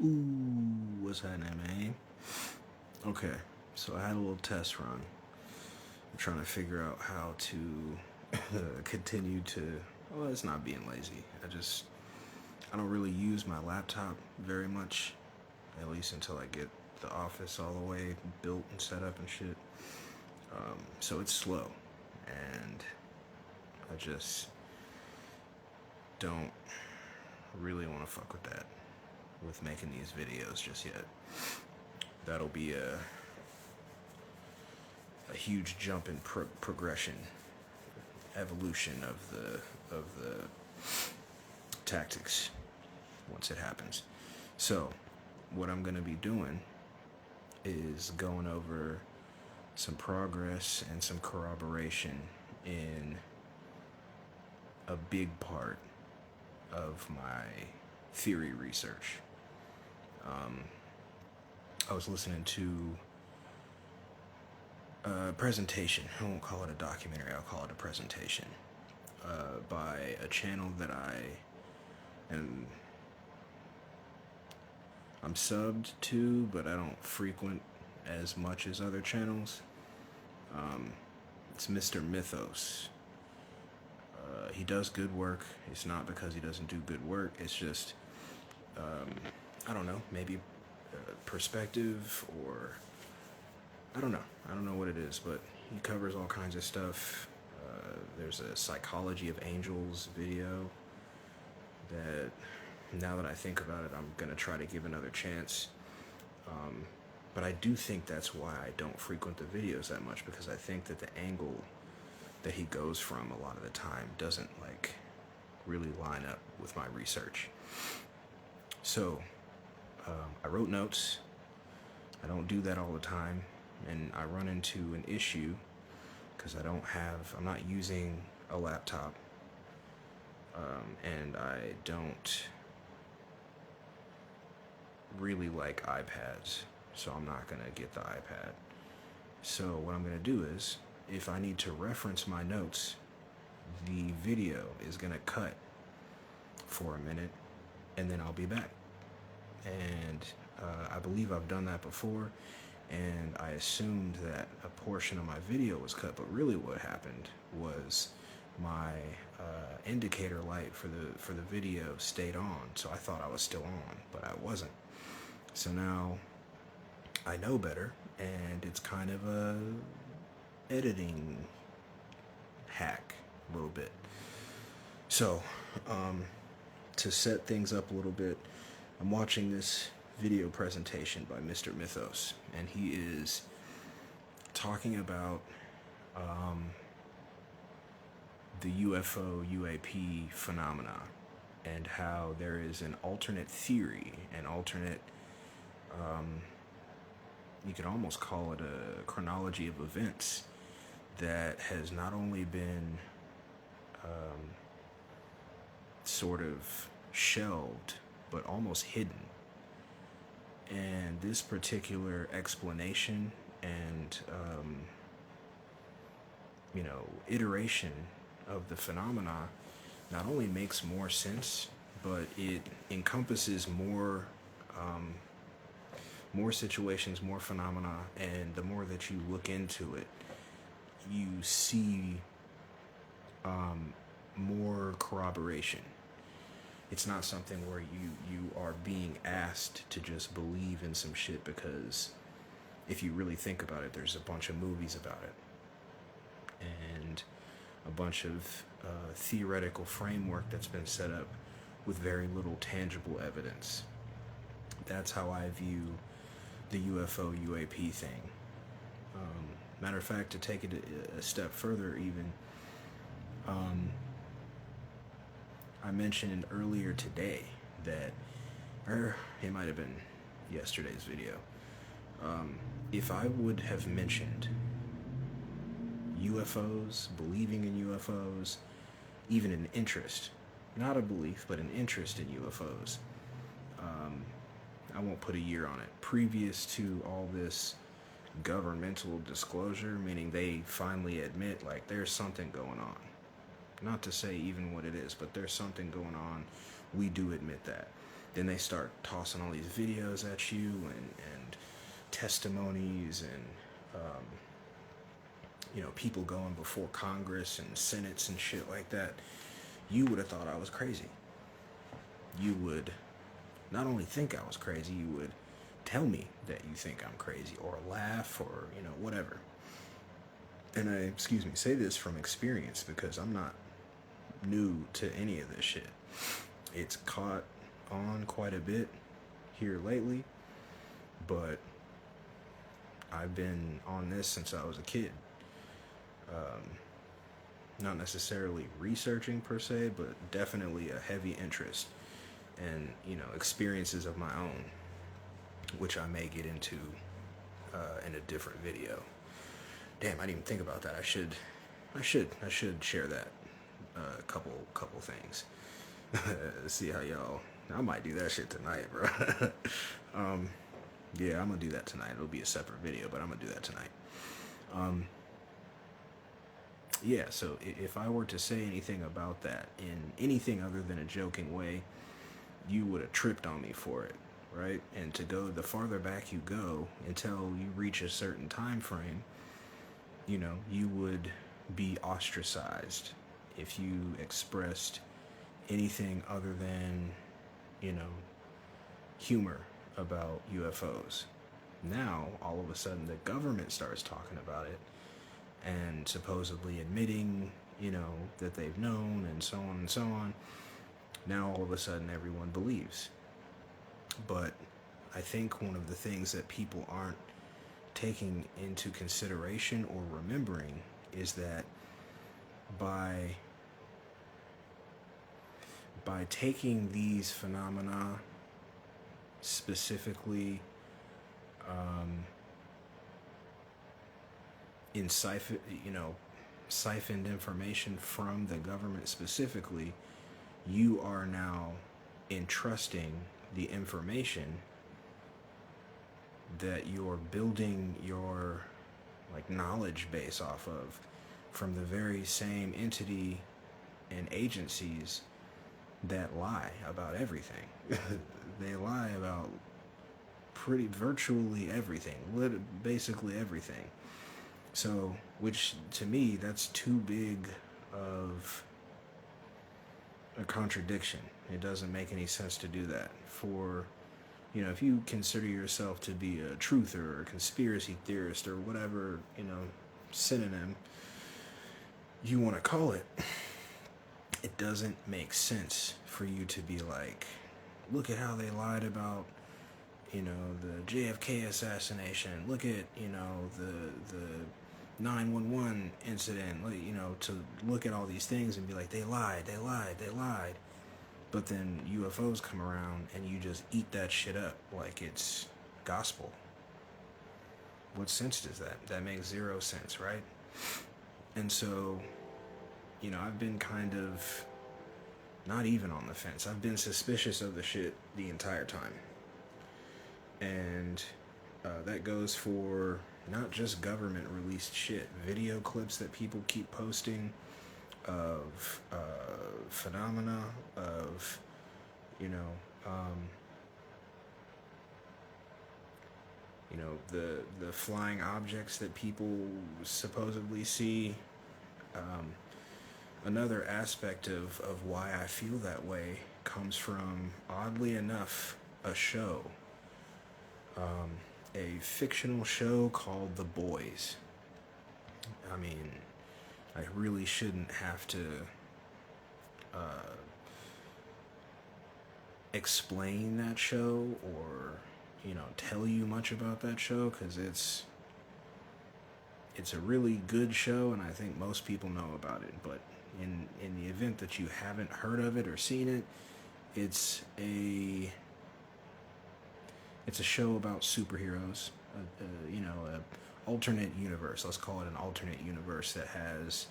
Ooh, what's happening, man? Okay, so I had a little test run. I'm trying to figure out how to continue to. Well, it's not being lazy. I don't really use my laptop very much, at least until I get the office all the way built and set up and shit. So it's slow, and I just don't really want to fuck with that, with making these videos just yet. That'll be a huge jump in progression, evolution of the tactics once it happens. So, what I'm gonna be doing is going over some progress and some corroboration in a big part of my theory research. I was listening to a presentation. I won't call it a documentary, I'll call it a presentation by a channel that I'm subbed to, but I don't frequent as much as other channels. It's Mr. Mythos. He does good work. It's not because he doesn't do good work. It's just, I don't know, maybe perspective, or I don't know. I don't know what it is, but he covers all kinds of stuff. There's a psychology of angels video that, now that I think about it, I'm gonna try to give another chance. But I do think that's why I don't frequent the videos that much, because I think that the angle that he goes from a lot of the time doesn't like really line up with my research. So I wrote notes. I don't do that all the time, and I run into an issue because I'm not using a laptop, and I don't really like iPads, so I'm not gonna get the iPad. So what I'm gonna do is, if I need to reference my notes, the video is gonna cut for a minute, and then I'll be back. And I believe I've done that before, and I assumed that a portion of my video was cut, but really what happened was my indicator light for the video stayed on, so I thought I was still on, but I wasn't. So now I know better, and it's kind of a editing hack a little bit. So to set things up a little bit, I'm watching this video presentation by Mr. Mythos, and he is talking about the UFO UAP phenomena, and how there is an alternate theory, an alternate, you could almost call it a chronology of events that has not only been sort of shelved, but almost hidden. And this particular explanation and iteration of the phenomena not only makes more sense, but it encompasses more situations, more phenomena, and the more that you look into it, you see more corroboration. It's not something where you are being asked to just believe in some shit, because if you really think about it, there's a bunch of movies about it, and a bunch of theoretical framework that's been set up with very little tangible evidence. That's how I view the UFO UAP thing. Matter of fact, to take it a step further even, I mentioned earlier today that, or it might have been yesterday's video, if I would have mentioned UFOs, believing in UFOs, even an interest, not a belief, but an interest in UFOs, I won't put a year on it, previous to all this governmental disclosure, meaning they finally admit, like, there's something going on. Not to say even what it is, but there's something going on. We do admit that. Then they start tossing all these videos at you and testimonies and people going before Congress and Senates and shit like that. You would have thought I was crazy. You would not only think I was crazy, you would tell me that you think I'm crazy, or laugh, or whatever. And I, say this from experience, because I'm not new to any of this shit. It's caught on quite a bit here lately, but I've been on this since I was a kid. Not necessarily researching per se, but definitely a heavy interest and experiences of my own, which I may get into in a different video. Damn, I didn't even think about that. I should share that. A couple things. See how y'all. I might do that shit tonight, bro. Yeah, I'm gonna do that tonight. It'll be a separate video, but I'm gonna do that tonight. Yeah, so if I were to say anything about that in anything other than a joking way, you would have tripped on me for it, right? And to go the farther back you go until you reach a certain time frame, you would be ostracized if you expressed anything other than, humor about UFOs. Now, all of a sudden, the government starts talking about it and supposedly admitting, that they've known, and so on and so on. Now, all of a sudden, everyone believes. But I think one of the things that people aren't taking into consideration or remembering is that by taking these phenomena specifically in siphoned information from the government specifically, you are now entrusting the information that you're building your knowledge base off of from the very same entity and agencies that lie about everything. They lie about virtually everything, basically everything. So, which to me, that's too big of a contradiction. It doesn't make any sense to do that. For, if you consider yourself to be a truther or a conspiracy theorist or whatever, synonym you want to call it, it doesn't make sense for you to be like, look at how they lied about, the JFK assassination. Look at, the 911 incident, to look at all these things and be like, they lied. But then UFOs come around and you just eat that shit up like it's gospel. What sense does that? That makes zero sense, right? And so, I've been kind of not even on the fence. I've been suspicious of the shit the entire time. And that goes for not just government released shit, video clips that people keep posting of phenomena of, the flying objects that people supposedly see. Another aspect of why I feel that way comes from, oddly enough, a show. A fictional show called The Boys. I mean, I really shouldn't have to explain that show or, tell you much about that show, because it's a really good show and I think most people know about it. But in the event that you haven't heard of it or seen it, it's a show about superheroes, a alternate universe. Let's call it an alternate universe that has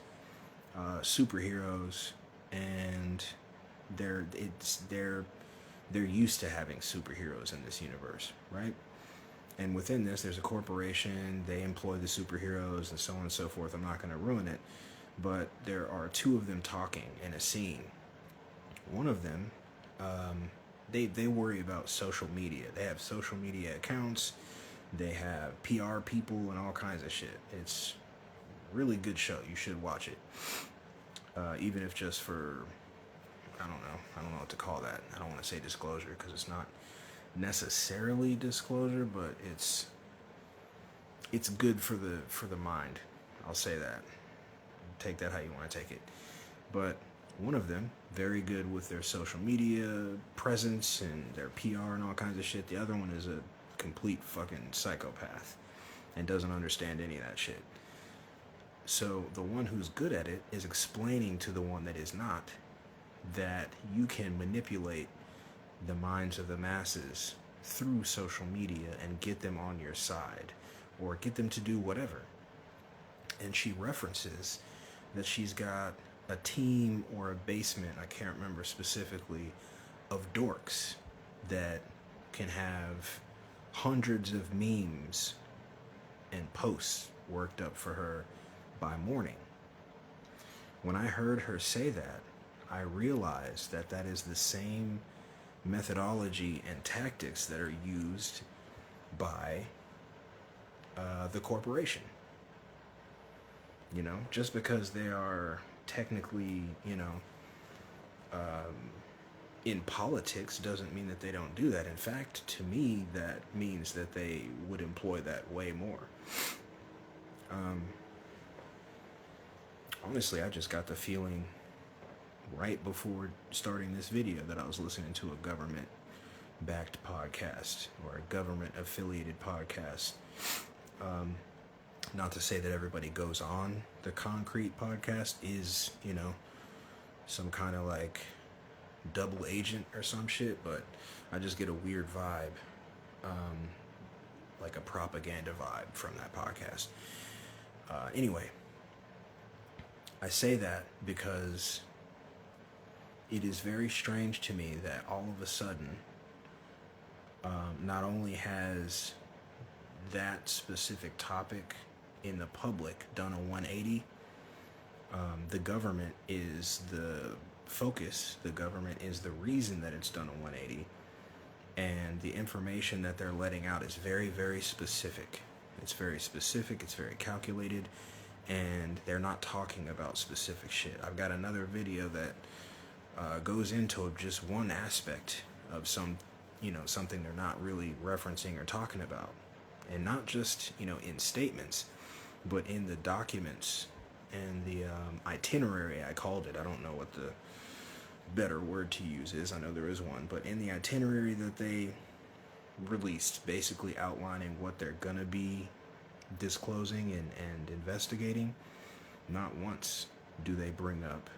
superheroes, and they're used to having superheroes in this universe, right? And within this, there's a corporation. They employ the superheroes and so on and so forth. I'm not going to ruin it, but there are two of them talking in a scene. One of them they worry about social media. They have social media accounts. They have PR people and all kinds of shit. It's a really good show. You should watch it. Even if just for, I don't know what to call that. I don't want to say disclosure because it's not necessarily disclosure, but it's good for the mind. I'll say that. Take that how you want to take it. But one of them, very good with their social media presence and their PR and all kinds of shit. The other one is a complete fucking psychopath and doesn't understand any of that shit. So the one who's good at it is explaining to the one that is not that you can manipulate the minds of the masses through social media and get them on your side or get them to do whatever. And she references that she's got a team or a basement, I can't remember specifically, of dorks that can have hundreds of memes and posts worked up for her by morning. When I heard her say that, I realized that that is the same methodology and tactics that are used by the corporation. You know, just because they are technically, in politics doesn't mean that they don't do that. In fact, to me, that means that they would employ that way more. Honestly, I just got the feeling right before starting this video that I was listening to a government-backed podcast or a government-affiliated podcast. Not to say that everybody goes on the Concrete podcast is, some kind of like double agent or some shit, but I just get a weird vibe, like a propaganda vibe from that podcast. Anyway, I say that because it is very strange to me that all of a sudden, not only has that specific topic in the public done a 180, the government is the focus, the government is the reason that it's done a 180, and the information that they're letting out is very, very specific. It's very specific, it's very calculated, and they're not talking about specific shit. I've got another video that goes into just one aspect of something they're not really referencing or talking about. And not just, in statements, but in the documents and the itinerary, I called it. I don't know what the better word to use is. I know there is one. But in the itinerary that they released, basically outlining what they're going to be disclosing and investigating, not once do they bring up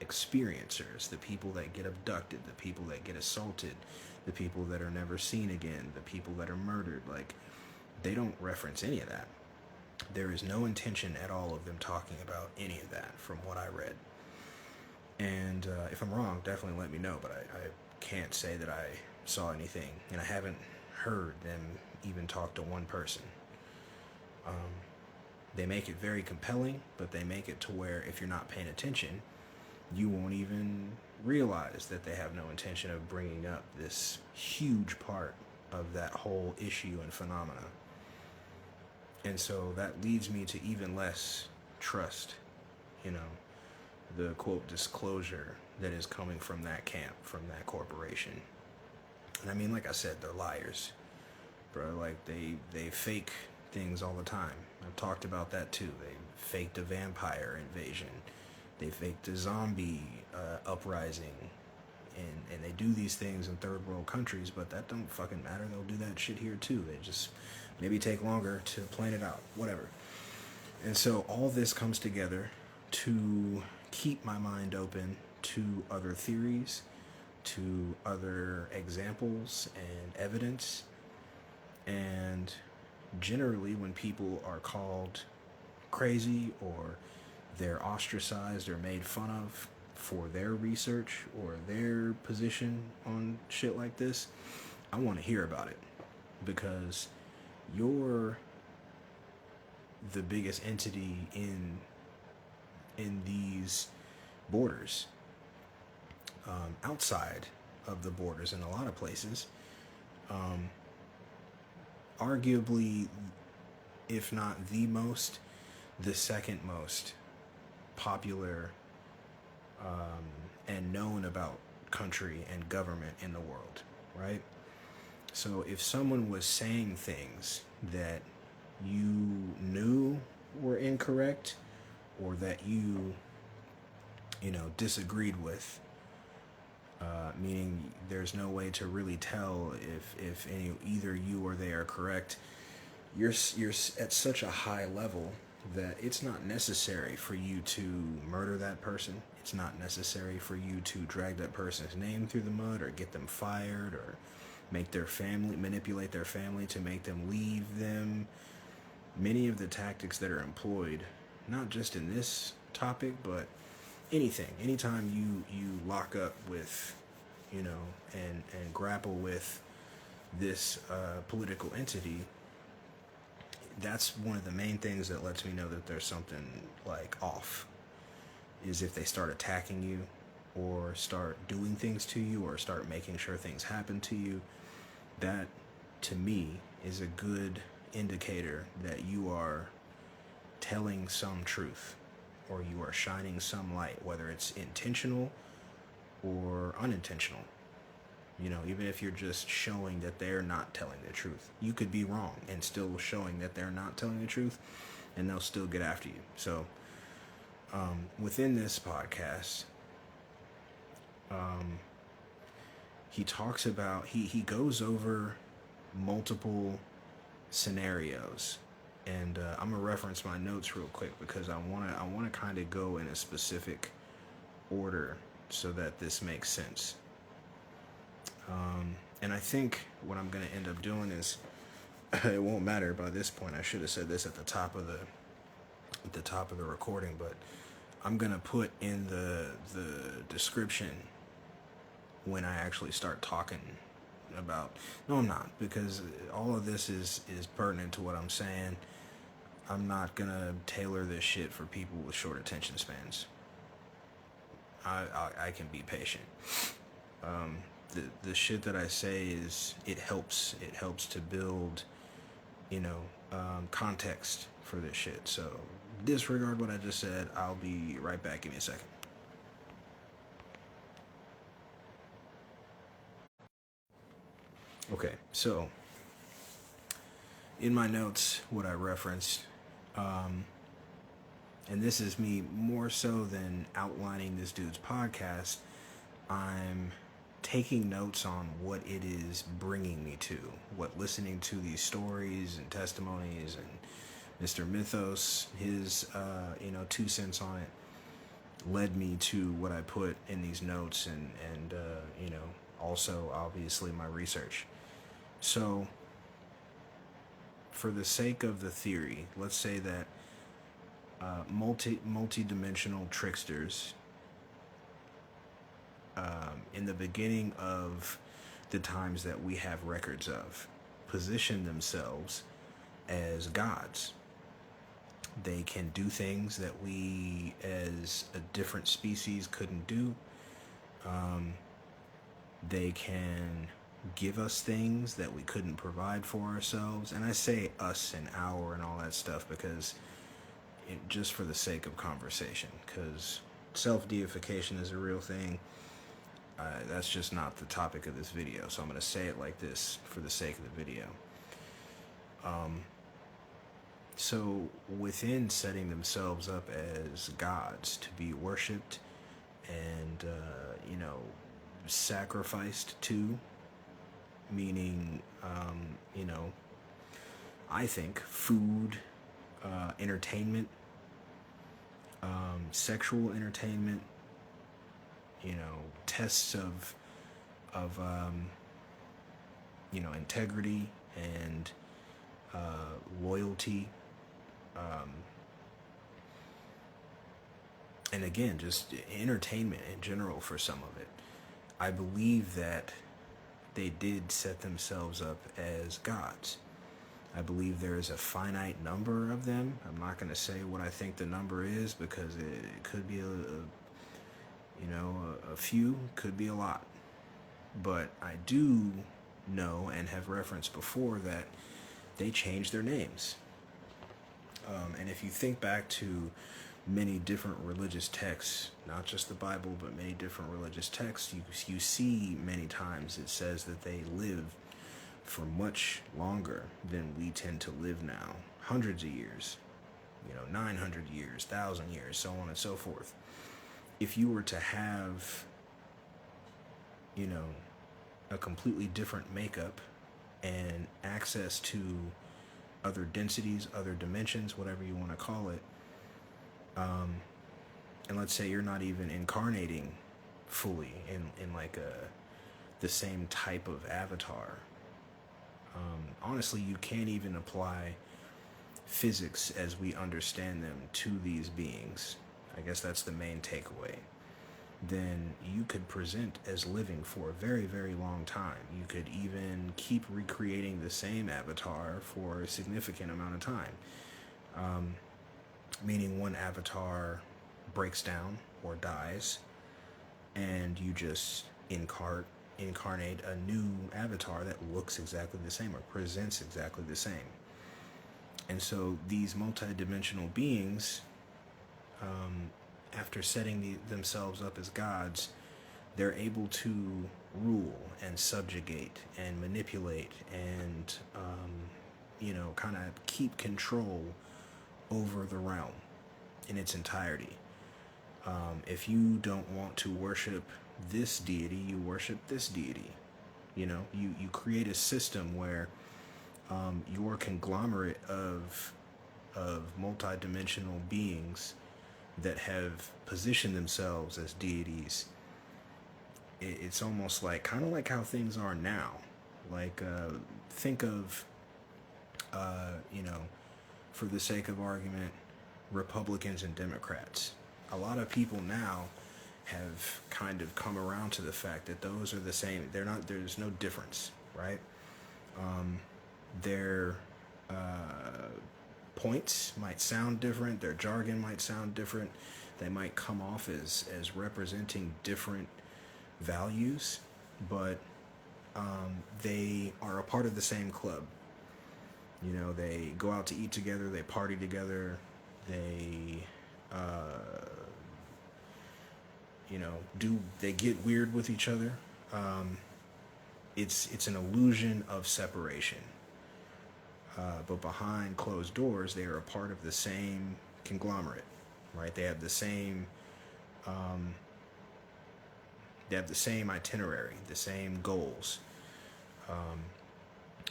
experiencers, the people that get abducted, the people that get assaulted, the people that are never seen again, the people that are murdered. Like, they don't reference any of that. There is no intention at all of them talking about any of that from what I read. And if I'm wrong, definitely let me know, but I can't say that I saw anything, and I haven't heard them even talk to one person. They make it very compelling, but they make it to where if you're not paying attention, you won't even realize that they have no intention of bringing up this huge part of that whole issue and phenomena. And so that leads me to even less trust, the quote disclosure that is coming from that camp, from that corporation. And I mean, like I said, they're liars, bro. Like they fake things all the time. I've talked about that too. They faked a vampire invasion. They faked a zombie uprising. And they do these things in third world countries, but that don't fucking matter. They'll do that shit here too. They just maybe take longer to plan it out, whatever. And so all this comes together to keep my mind open to other theories, to other examples and evidence. And generally when people are called crazy or they're ostracized or made fun of for their research or their position on shit like this, I want to hear about it, because you're the biggest entity in these borders, outside of the borders in a lot of places. Arguably, if not the most, the second most popular and known about country and government in the world, right? So if someone was saying things that you knew were incorrect, or that you disagreed with, meaning there's no way to really tell if either you or they are correct, you're at such a high level that it's not necessary for you to murder that person. It's not necessary for you to drag that person's name through the mud, or get them fired, or manipulate their family to make them leave them. Many of the tactics that are employed, not just in this topic, but anytime you lock up with, and grapple with this political entity, that's one of the main things that lets me know that there's something like off, is if they start attacking you, or start doing things to you, or start making sure things happen to you. That, to me, is a good indicator that you are telling some truth, or you are shining some light, whether it's intentional or unintentional. Even if you're just showing that they're not telling the truth, you could be wrong and still showing that they're not telling the truth, and they'll still get after you. So within this podcast, he talks about, he goes over multiple scenarios, and I'm gonna reference my notes real quick, because I want to kind of go in a specific order so that this makes sense. And I think what I'm going to end up doing is, it won't matter by this point. I should have said this at the top of the recording, but I'm going to put in the description when I actually start talking about. No, I'm not, because all of this is pertinent to what I'm saying. I'm not going to tailor this shit for people with short attention spans. I can be patient. The shit that I say it helps to build, context for this shit. So disregard what I just said. I'll be right back. Give me a second. Okay, so in my notes, what I referenced, and this is me more so than outlining this dude's podcast, I'm taking notes on what it is bringing me to, what listening to these stories and testimonies and Mr. Mythos, his 2 cents on it, led me to what I put in these notes, and also obviously my research. So for the sake of the theory, let's say that multi-dimensional tricksters, in the beginning of the times that we have records of, position themselves as gods. They can do things that we as a different species couldn't do. They can give us things that we couldn't provide for ourselves. And I say us and our and all that stuff because just for the sake of conversation, because self-deification is a real thing. That's just not the topic of this video, so I'm going to say it like this for the sake of the video. So within setting themselves up as gods to be worshipped and, sacrificed to, meaning, I think food, entertainment, sexual entertainment, tests of integrity and loyalty, and again, just entertainment in general for some of it. I believe that they did set themselves up as gods. I believe there is a finite number of them. I'm not going to say what I think the number is because it could be a few, could be a lot. But I do know and have referenced before that they changed their names. And if you think back to many different religious texts, not just the Bible, but many different religious texts, you see many times it says that they live for much longer than we tend to live now. Hundreds of years, 900 years, 1,000 years, so on and so forth. If you were to have, a completely different makeup and access to other densities, other dimensions, whatever you want to call it, and let's say you're not even incarnating fully in like the same type of avatar. Honestly, you can't even apply physics as we understand them to these beings. I guess that's the main takeaway. Then you could present as living for a very, very long time. You could even keep recreating the same avatar for a significant amount of time. Meaning one avatar breaks down or dies, and you just incarnate a new avatar that looks exactly the same or presents exactly the same. And so these multidimensional beings, after setting themselves up as gods, they're able to rule and subjugate and manipulate and, kind of keep control over the realm in its entirety. If you don't want to worship this deity, you worship this deity. You create a system where your conglomerate of multidimensional beings that have positioned themselves as deities. It's almost kind of like how things are now. Like, think of, for the sake of argument, Republicans and Democrats. A lot of people now have kind of come around to the fact that those are the same. They're not. There's no difference, right? Their points might sound different. Their jargon might sound different. They might come off as representing different values, but they are a part of the same club. They go out to eat together. They party together. They they get weird with each other. It's an illusion of separation. But behind closed doors, they are a part of the same conglomerate, right? They have the same itinerary, the same goals,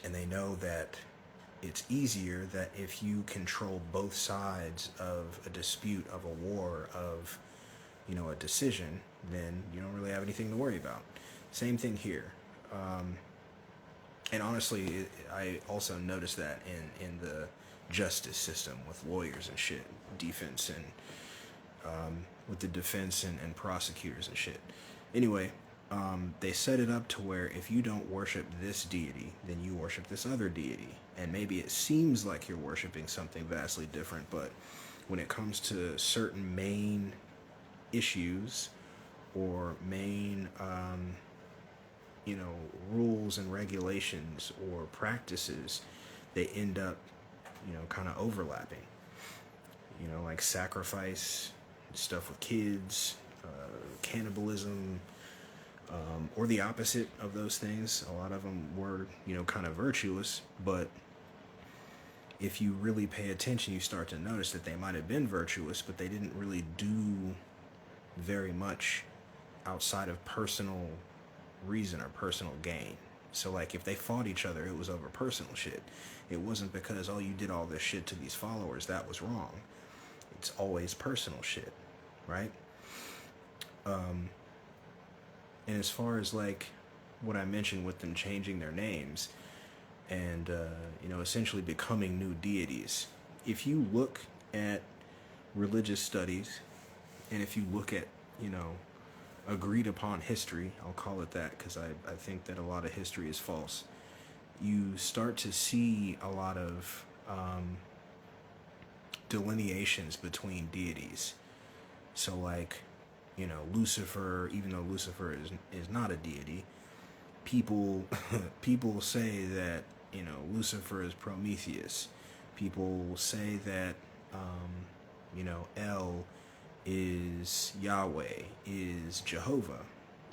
and they know that it's easier that if you control both sides of a dispute, of a war, of a decision, then you don't really have anything to worry about. Same thing here. And honestly, I also noticed that in the justice system with lawyers and shit, defense and with the defense and prosecutors and shit. Anyway, they set it up to where if you don't worship this deity, then you worship this other deity. And maybe it seems like you're worshiping something vastly different, but when it comes to certain main issues or main rules and regulations or practices, they end up kind of overlapping, like sacrifice, stuff with kids, cannibalism, or the opposite of those things. A lot of them were kind of virtuous, but if you really pay attention, you start to notice that they might have been virtuous, but they didn't really do very much outside of personal reason or personal gain. So like if they fought each other, it was over personal shit. It wasn't because, oh, you did all this shit to these followers, that was wrong. It's always personal shit, right? And as far as like what I mentioned with them changing their names and essentially becoming new deities, if you look at religious studies and if you look at agreed upon history, I'll call it that because I think that a lot of history is false, you start to see a lot of delineations between deities. So like Lucifer, even though Lucifer is not a deity, people people say that, you know, Lucifer is Prometheus. People say that, you know, El is Yahweh, is Jehovah.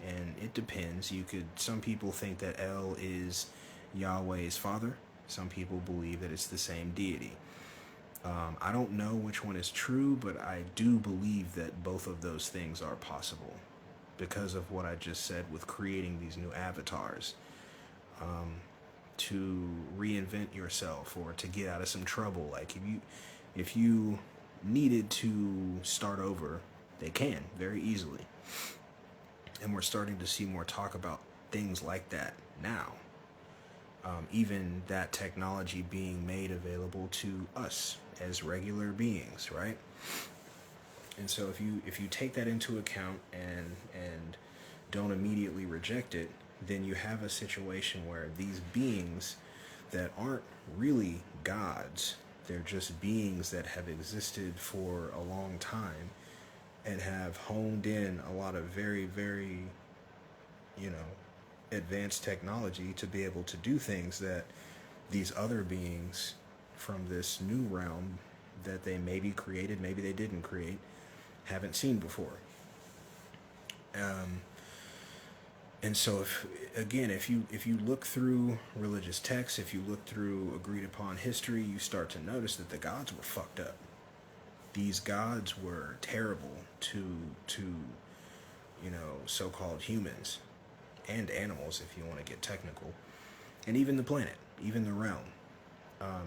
And it depends. Some people think that El is Yahweh's father. Some people believe that it's the same deity. I don't know which one is true, but I do believe that both of those things are possible because of what I just said with creating these new avatars, to reinvent yourself or to get out of some trouble. Like if you needed to start over, they can very easily. And we're starting to see more talk about things like that now. Even that technology being made available to us as regular beings, right? And so if you take that into account and don't immediately reject it, then you have a situation where these beings that aren't really gods, they're just beings that have existed for a long time and have honed in a lot of very, very, you know, advanced technology to be able to do things that these other beings from this new realm that they maybe created, maybe they didn't create, haven't seen before. And so if you look through religious texts, if you look through agreed upon history, you start to notice that the gods were fucked up. These gods were terrible to you know, so-called humans and animals, if you want to get technical, and even the planet, even the realm.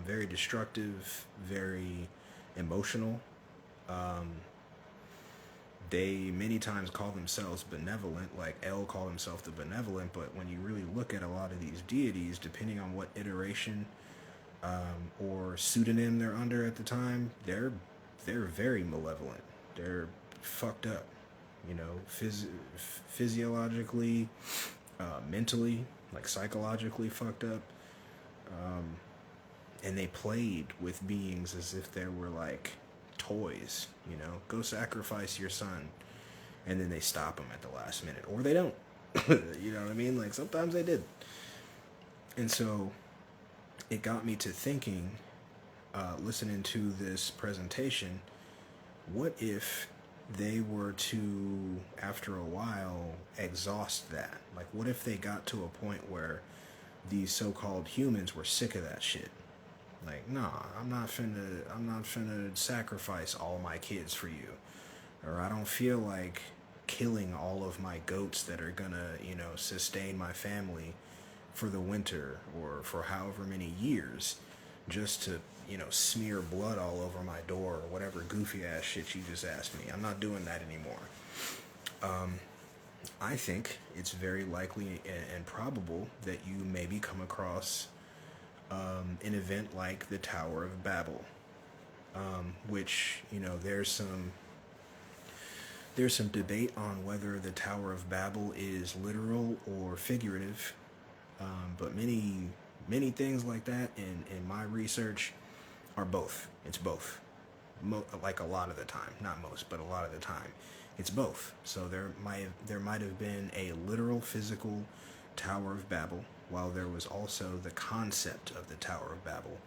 Very destructive, very emotional. They many times call themselves benevolent, like El called himself the benevolent, but when you really look at a lot of these deities, depending on what iteration or pseudonym they're under at the time, they're very malevolent. They're fucked up, you know, physiologically, mentally, like psychologically fucked up. And they played with beings as if they were like toys, you know, go sacrifice your son, and then they stop them at the last minute, or they don't. You know what I mean? Like sometimes they did. And so it got me to thinking, listening to this presentation, what if they were to, after a while, exhaust that? Like, what if they got to a point where these so-called humans were sick of that shit? Like, nah, I'm not finna sacrifice all my kids for you. Or I don't feel like killing all of my goats that are gonna, you know, sustain my family for the winter or for however many years just to, you know, smear blood all over my door or whatever goofy ass shit you just asked me. I'm not doing that anymore. I think it's very likely and probable that you maybe come across an event like the Tower of Babel, which, you know, there's some debate on whether the Tower of Babel is literal or figurative, but many things like that in my research are both. It's both. Like a lot of the time, not most, but a lot of the time, it's both. So there might have been a literal physical Tower of Babel, while there was also the concept of the Tower of Babel,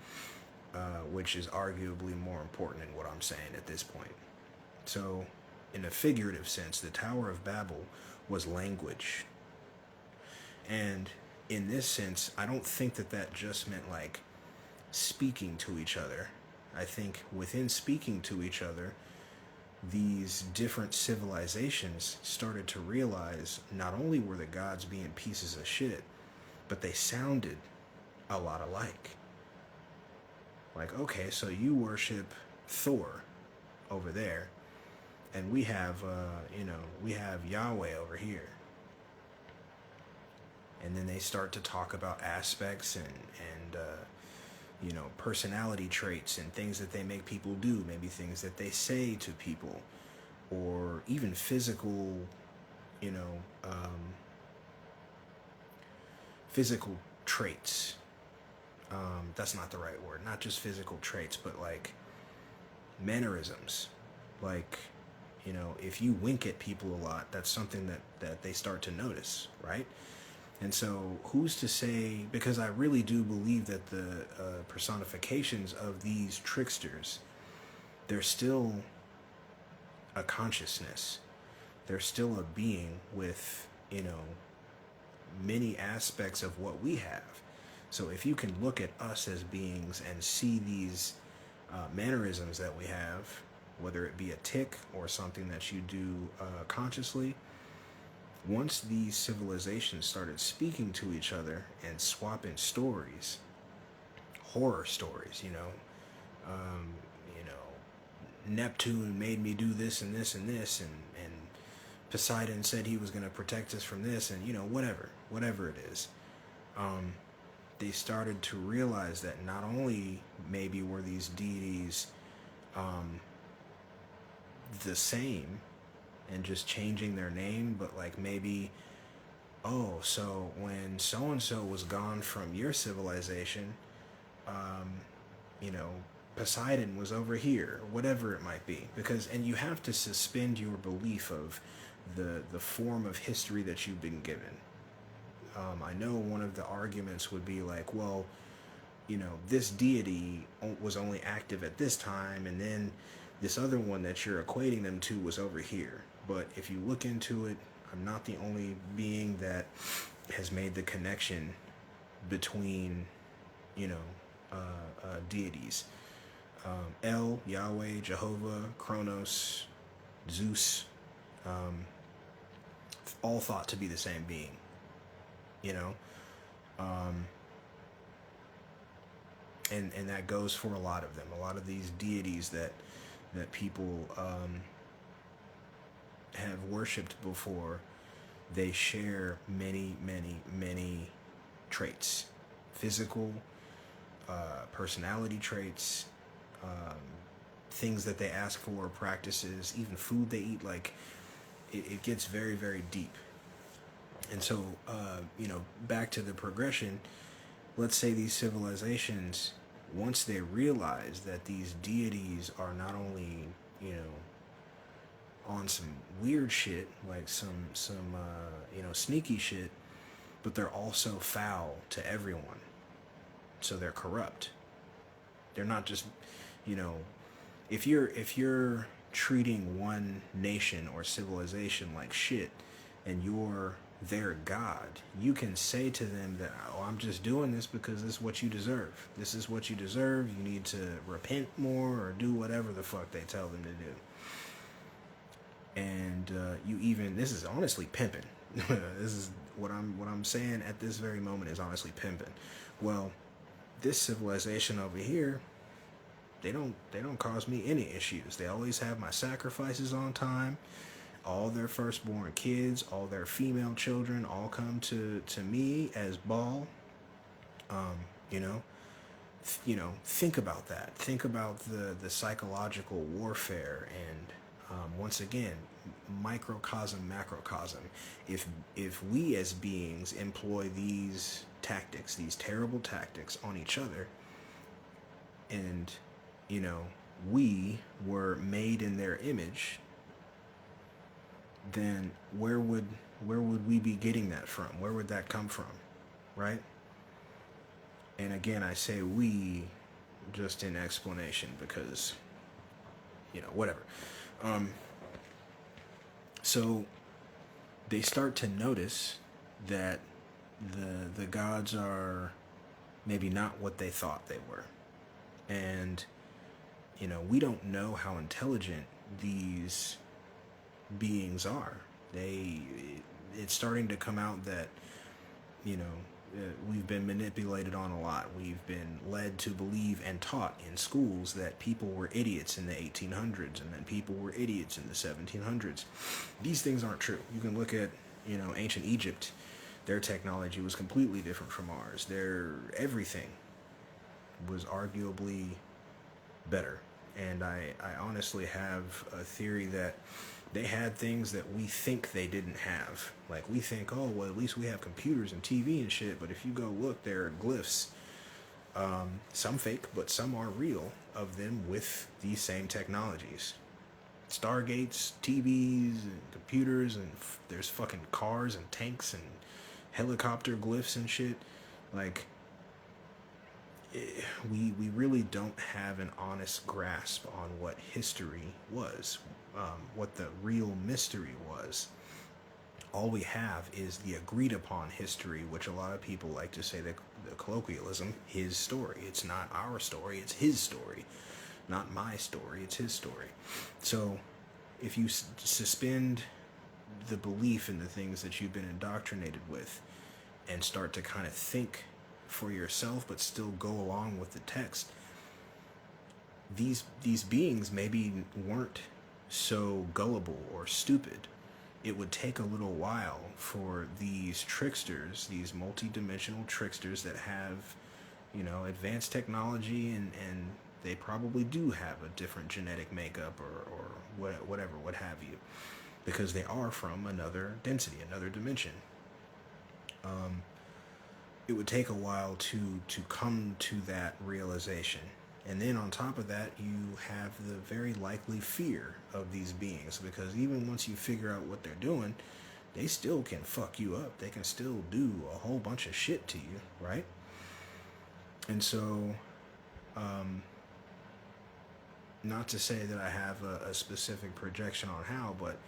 which is arguably more important in what I'm saying at this point. So, in a figurative sense, the Tower of Babel was language. And in this sense, I don't think that just meant like speaking to each other. I think within speaking to each other, these different civilizations started to realize not only were the gods being pieces of shit, but they sounded a lot alike. Like, okay, so you worship Thor over there, and we have, we have Yahweh over here. And then they start to talk about aspects and personality traits and things that they make people do, maybe things that they say to people, or even physical, physical traits. That's not the right word. Not just physical traits, but like mannerisms. Like, if you wink at people a lot, that's something that they start to notice, right? And so, who's to say? Because I really do believe that the personifications of these tricksters, they're still a consciousness. They're still a being with, many aspects of what we have. So if you can look at us as beings and see these mannerisms that we have, whether it be a tick or something that you do consciously, once these civilizations started speaking to each other and swapping stories, horror stories, um, you know, Neptune made me do this and this and this, and Poseidon said he was going to protect us from this, and whatever it is. They started to realize that not only maybe were these deities the same and just changing their name, but like maybe, oh, so when so and so was gone from your civilization, um, you know, Poseidon was over here, whatever it might be. Because, and you have to suspend your belief of the form of history that you've been given. I know one of the arguments would be like, well, this deity was only active at this time, and then this other one that you're equating them to was over here. But if you look into it, I'm not the only being that has made the connection between, deities. El, Yahweh, Jehovah, Kronos, Zeus, all thought to be the same being, and that goes for a lot of them. A lot of these deities that people have worshipped before, they share many, many, many traits, physical, personality traits, things that they ask for, practices, even food they eat. Like it gets very, very deep. And so, back to the progression, let's say these civilizations, once they realize that these deities are not only, on some weird shit, like some sneaky shit, but they're also foul to everyone. So they're corrupt. They're not just, if you're treating one nation or civilization like shit, and you're their god, you can say to them that, oh, I'm just doing this because this is what you deserve. This is what you deserve. You need to repent more or do whatever the fuck they tell them to do. And this is honestly pimping. This is what I'm saying at this very moment is honestly pimping. Well, this civilization over here, they don't cause me any issues. They always have my sacrifices on time. All their firstborn kids, all their female children, all come to me as Baal. Think about that. Think about the psychological warfare, and once again, microcosm, macrocosm. If we as beings employ these tactics, these terrible tactics on each other, and we were made in their image, then where would we be getting that from? Where would that come from, right? And again, I say we just in explanation because, whatever. So they start to notice that the gods are maybe not what they thought they were. And, we don't know how intelligent these beings are. It's starting to come out that, we've been manipulated on a lot. We've been led to believe and taught in schools that people were idiots in the 1800s and then people were idiots in the 1700s. These things aren't true. You can look at, ancient Egypt. Their technology was completely different from ours. Their everything was arguably better. And I honestly have a theory that they had things that we think they didn't have. Like, we think, oh, well, at least we have computers and TV and shit. But if you go look, there are glyphs, some fake, but some are real, of them with these same technologies. Stargates, TVs, and computers, and there's fucking cars and tanks and helicopter glyphs and shit. Like, we really don't have an honest grasp on what history was, what the real mystery was. All we have is the agreed upon history, which a lot of people like to say, that the colloquialism, his story. It's not our story, it's his story. Not my story, it's his story. So if you suspend the belief in the things that you've been indoctrinated with and start to kind of think for yourself but still go along with the text, these beings maybe weren't so gullible or stupid. It would take a little while for these tricksters, these multi-dimensional tricksters that have, advanced technology, and they probably do have a different genetic makeup or whatever, what have you, because they are from another density, another dimension. It would take a while to come to that realization. And then on top of that, you have the very likely fear of these beings, because even once you figure out what they're doing, they still can fuck you up. They can still do a whole bunch of shit to you, right? And so, not to say that I have a specific projection on how, but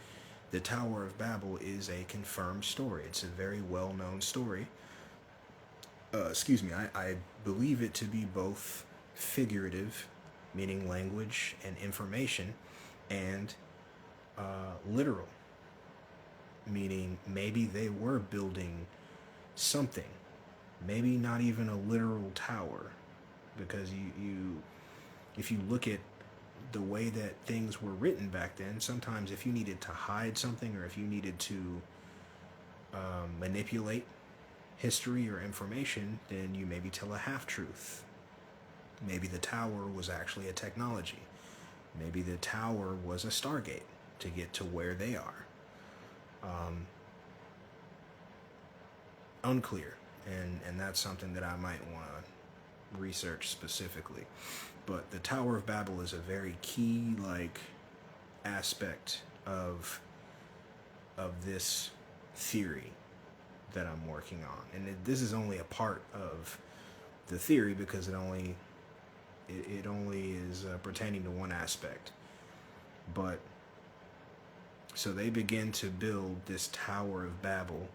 the Tower of Babel is a confirmed story. It's a very well-known story. I believe it to be both figurative, meaning language and information, and literal, meaning maybe they were building something, maybe not even a literal tower, because if you look at the way that things were written back then, sometimes if you needed to hide something, or if you needed to manipulate history or information, then you maybe tell a half-truth. Maybe the tower was actually a technology. Maybe the tower was a Stargate to get to where they are. Unclear. And that's something that I might want to research specifically. But the Tower of Babel is a very key, aspect of this theory that I'm working on. And this is only a part of the theory, because it only is pertaining to one aspect. But so they begin to build this Tower of Babel,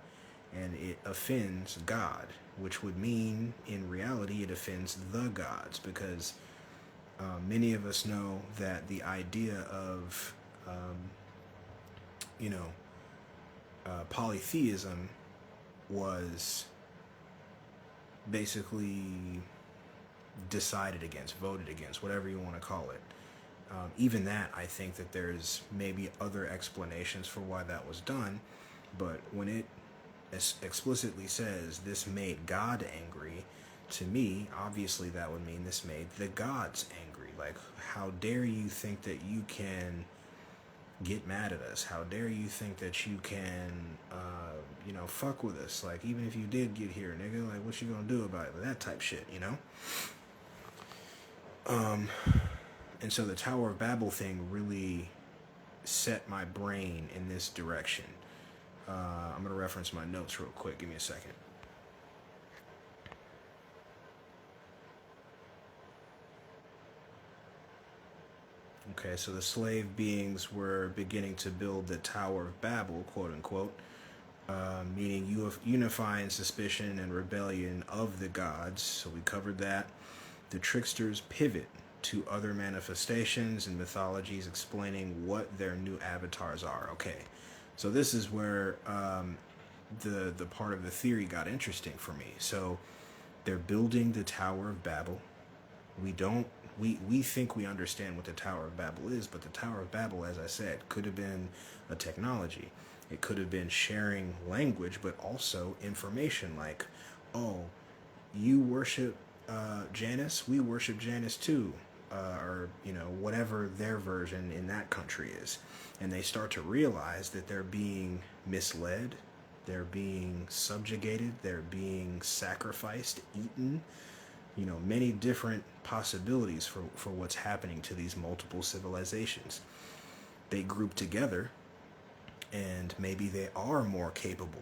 and it offends God, which would mean in reality it offends the gods, because many of us know that the idea of polytheism was basically decided against, voted against, whatever you want to call it. Even that, I think that there's maybe other explanations for why that was done, but when it explicitly says this made God angry, to me, obviously that would mean this made the gods angry. Like, how dare you think that you can get mad at us? How dare you think that you can, fuck with us? Like, even if you did get here, nigga, like, what you gonna do about it? That type shit, And so the Tower of Babel thing really set my brain in this direction. I'm gonna reference my notes real quick. Give me a second. Okay, so the slave beings were beginning to build the Tower of Babel, quote unquote, meaning unifying suspicion and rebellion of the gods. So we covered that. The tricksters pivot to other manifestations and mythologies, explaining what their new avatars are. Okay, so this is where the part of the theory got interesting for me. So they're building the Tower of Babel. We think we understand what the Tower of Babel is, but the Tower of Babel, as I said, could have been a technology. It could have been sharing language, but also information, like, oh, you worship Janus, we worship Janus too, or whatever their version in that country is. And they start to realize that they're being misled, they're being subjugated, they're being sacrificed, eaten. Many different possibilities for what's happening to these multiple civilizations. They group together, and maybe they are more capable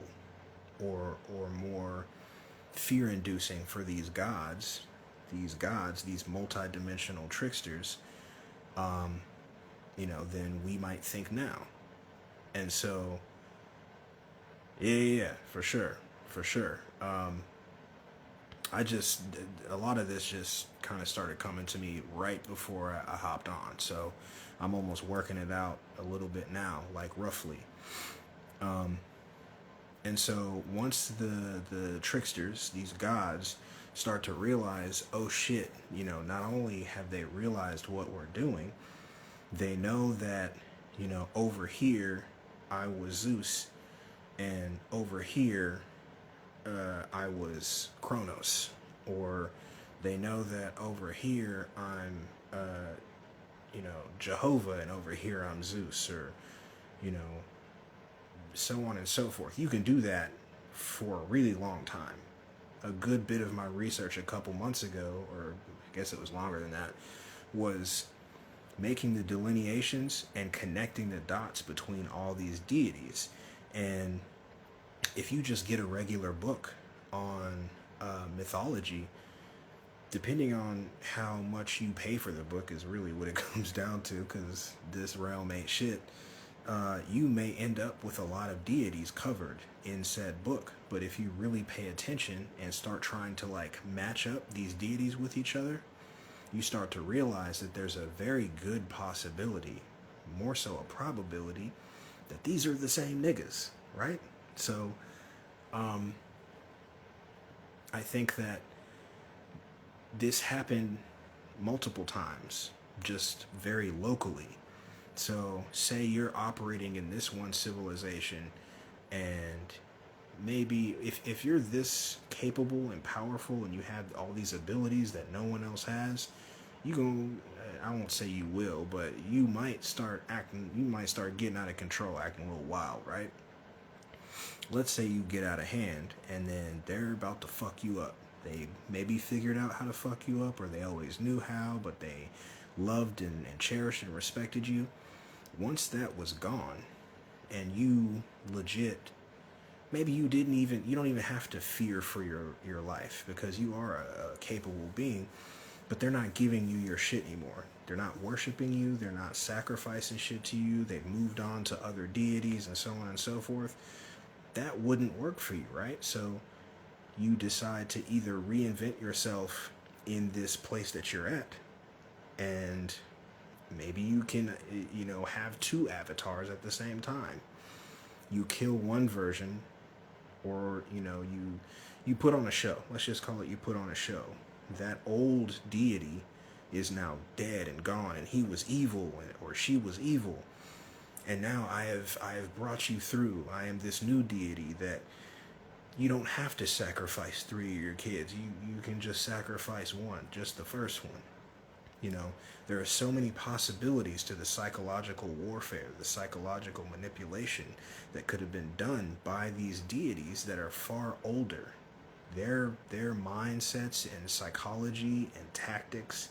or more fear-inducing for these gods, these multi-dimensional tricksters, than we might think now. And so, yeah, for sure, for sure. A lot of this just kind of started coming to me right before I hopped on. So I'm almost working it out a little bit now, like roughly. And so once the tricksters, these gods, start to realize, oh shit, not only have they realized what we're doing, they know that, over here I was Zeus, and over here I was Kronos, or they know that over here I'm, Jehovah, and over here I'm Zeus, or, so on and so forth. You can do that for a really long time. A good bit of my research a couple months ago, or I guess it was longer than that, was making the delineations and connecting the dots between all these deities. And if you just get a regular book on mythology, depending on how much you pay for the book is really what it comes down to, because this realm ain't shit. You may end up with a lot of deities covered in said book, but if you really pay attention and start trying to match up these deities with each other, you start to realize that there's a very good possibility, more so a probability, that these are the same niggas, right? So I think that this happened multiple times, just very locally. So say you're operating in this one civilization, and maybe if you're this capable and powerful and you have all these abilities that no one else has, I won't say you will, but you might start getting out of control, acting a little wild, right? Let's say you get out of hand and then they're about to fuck you up. They maybe figured out how to fuck you up, or they always knew how, but they loved and cherished and respected you. Once that was gone, and you legit, maybe you don't even have to fear for your life, because you are a capable being, but they're not giving you your shit anymore. They're not worshiping you. They're not sacrificing shit to you. They've moved on to other deities and so on and so forth. That wouldn't work for you, right? So you decide to either reinvent yourself in this place that you're at, and maybe you can, have two avatars at the same time. You kill one version, or, you put on a show. Let's just call it you put on a show. That old deity is now dead and gone, and he was evil, or she was evil. And now I have brought you through. I am this new deity that you don't have to sacrifice 3 of your kids. You can just sacrifice one, just the first one. There are so many possibilities to the psychological warfare, the psychological manipulation that could have been done by these deities that are far older. Their mindsets and psychology and tactics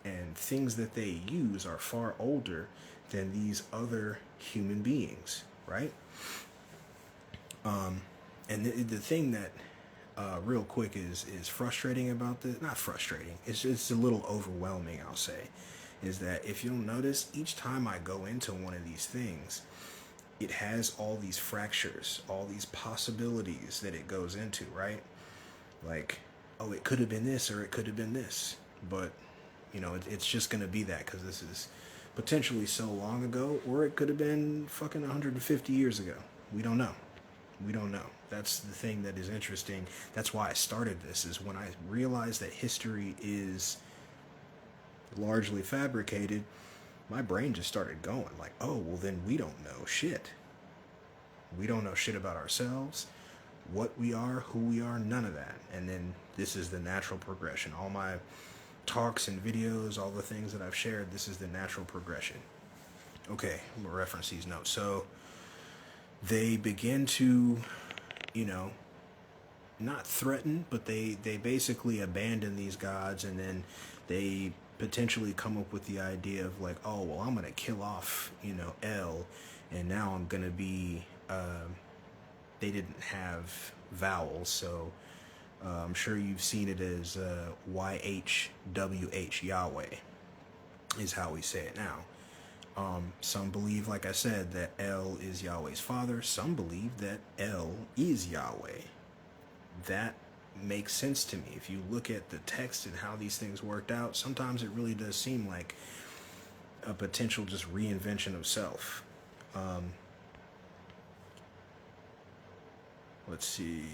and things that they use are far older than these other human beings, right? And the thing that real quick is frustrating about this, not frustrating, it's a little overwhelming, I'll say, is that if you'll notice, each time I go into one of these things, it has all these fractures, all these possibilities that it goes into, right? Like, oh, it could have been this, or it could have been this, but it's just going to be that, because this is potentially so long ago, or it could have been fucking 150 years ago. We don't know. That's the thing that is interesting. That's why I started this, is when I realized that history is largely fabricated, my brain just started going like, oh, well then we don't know shit. We don't know shit about ourselves, what we are, who we are, none of that. And then this is the natural progression. All my talks and videos, all the things that I've shared, this is the natural progression. Okay, I'm gonna reference these notes. So they begin to, not threaten, but they basically abandon these gods, and then they potentially come up with the idea of like, oh, well, I'm going to kill off, El, and now I'm going to be they didn't have vowels, so I'm sure you've seen it as YHWH, Yahweh, is how we say it now. Some believe, like I said, that El is Yahweh's father. Some believe that El is Yahweh. That makes sense to me. If you look at the text and how these things worked out, sometimes it really does seem like a potential just reinvention of self. Let's see.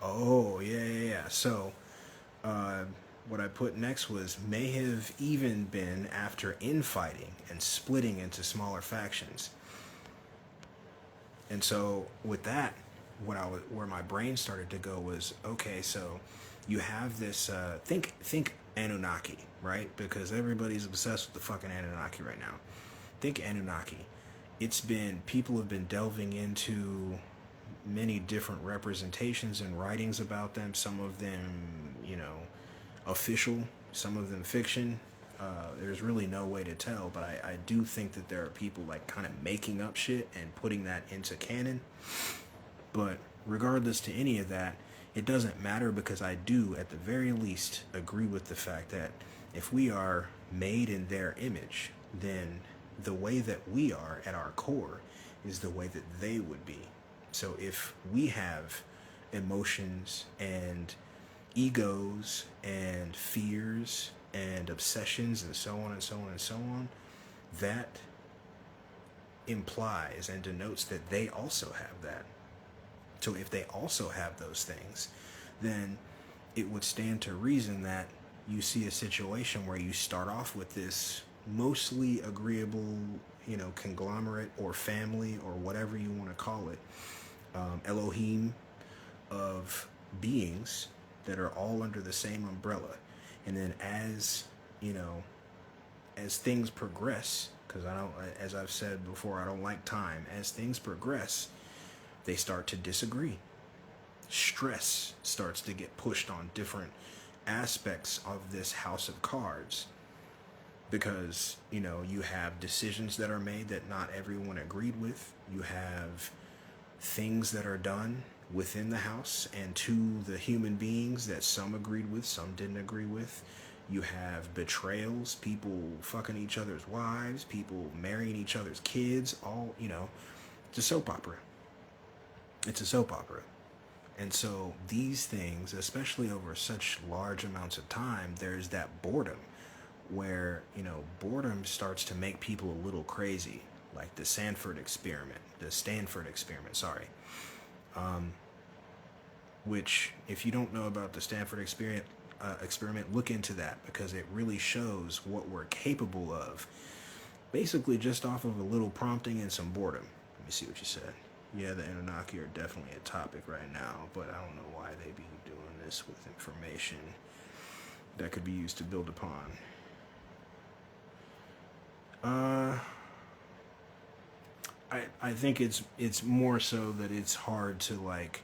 Oh, yeah. So, what I put next was may have even been after infighting and splitting into smaller factions. And so with that, where my brain started to go was, okay, so you have this think Anunnaki, right? Because everybody's obsessed with the fucking Anunnaki right now. Think Anunnaki. People have been delving into many different representations and writings about them. Some of them, official, some of them fiction. There's really no way to tell, but I do think that there are people like kind of making up shit and putting that into canon. But regardless to any of that, it doesn't matter, because I do, at the very least, agree with the fact that if we are made in their image, then the way that we are at our core is the way that they would be. So if we have emotions and egos and fears and obsessions and so on and so on and so on, that implies and denotes that they also have that. So if they also have those things, then it would stand to reason that you see a situation where you start off with this mostly agreeable, conglomerate or family or whatever you want to call it, Elohim of beings that are all under the same umbrella. And then as things progress, because as I've said before, I don't like time. As things progress, they start to disagree. Stress starts to get pushed on different aspects of this house of cards, because you have decisions that are made that not everyone agreed with. You have things that are done within the house and to the human beings that some agreed with, some didn't agree with. You have betrayals, people fucking each other's wives, people marrying each other's kids, all, it's a soap opera. It's a soap opera. And so these things, especially over such large amounts of time, there's that boredom where, boredom starts to make people a little crazy, like the Stanford experiment, sorry. Which, if you don't know about the Stanford experiment, look into that, because it really shows what we're capable of, basically just off of a little prompting and some boredom. Let me see what you said. Yeah, the Anunnaki are definitely a topic right now, but I don't know why they be doing this with information that could be used to build upon. I think it's more so that it's hard to, like,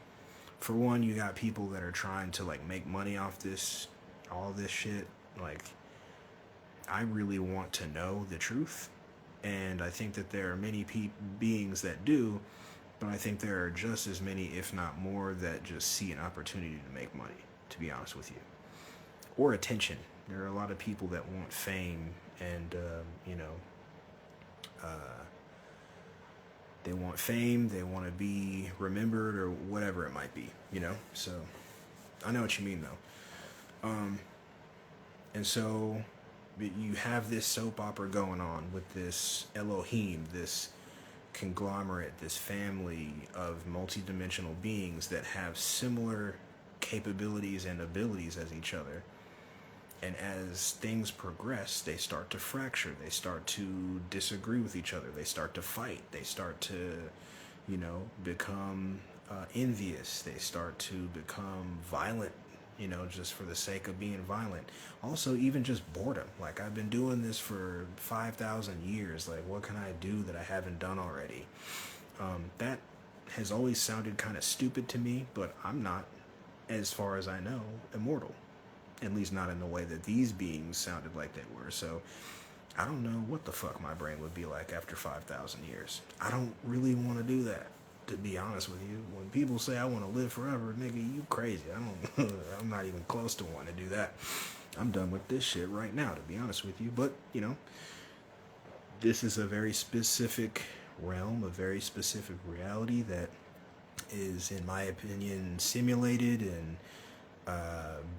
for one, you got people that are trying to, like, make money off all this shit. Like, I really want to know the truth, and I think that there are many beings that do, but I think there are just as many, if not more, that just see an opportunity to make money, to be honest with you. Or attention. There are a lot of people that want fame and, they want fame, they want to be remembered, or whatever it might be, So, I know what you mean, though. And so, you have this soap opera going on with this Elohim, this conglomerate, this family of multidimensional beings that have similar capabilities and abilities as each other. And as things progress, they start to fracture. They start to disagree with each other. They start to fight. They start to, become envious. They start to become violent, just for the sake of being violent. Also, even just boredom. Like, I've been doing this for 5,000 years. Like, what can I do that I haven't done already? That has always sounded kind of stupid to me, but I'm not, as far as I know, immortal. At least not in the way that these beings sounded like they were. So I don't know what the fuck my brain would be like after 5,000 years. I don't really want to do that, to be honest with you. When people say I want to live forever, nigga, you crazy. I don't. I'm not even close to wanting to do that. I'm done with this shit right now, to be honest with you. But you know, this is a very specific realm, a very specific reality that is, in my opinion, simulated and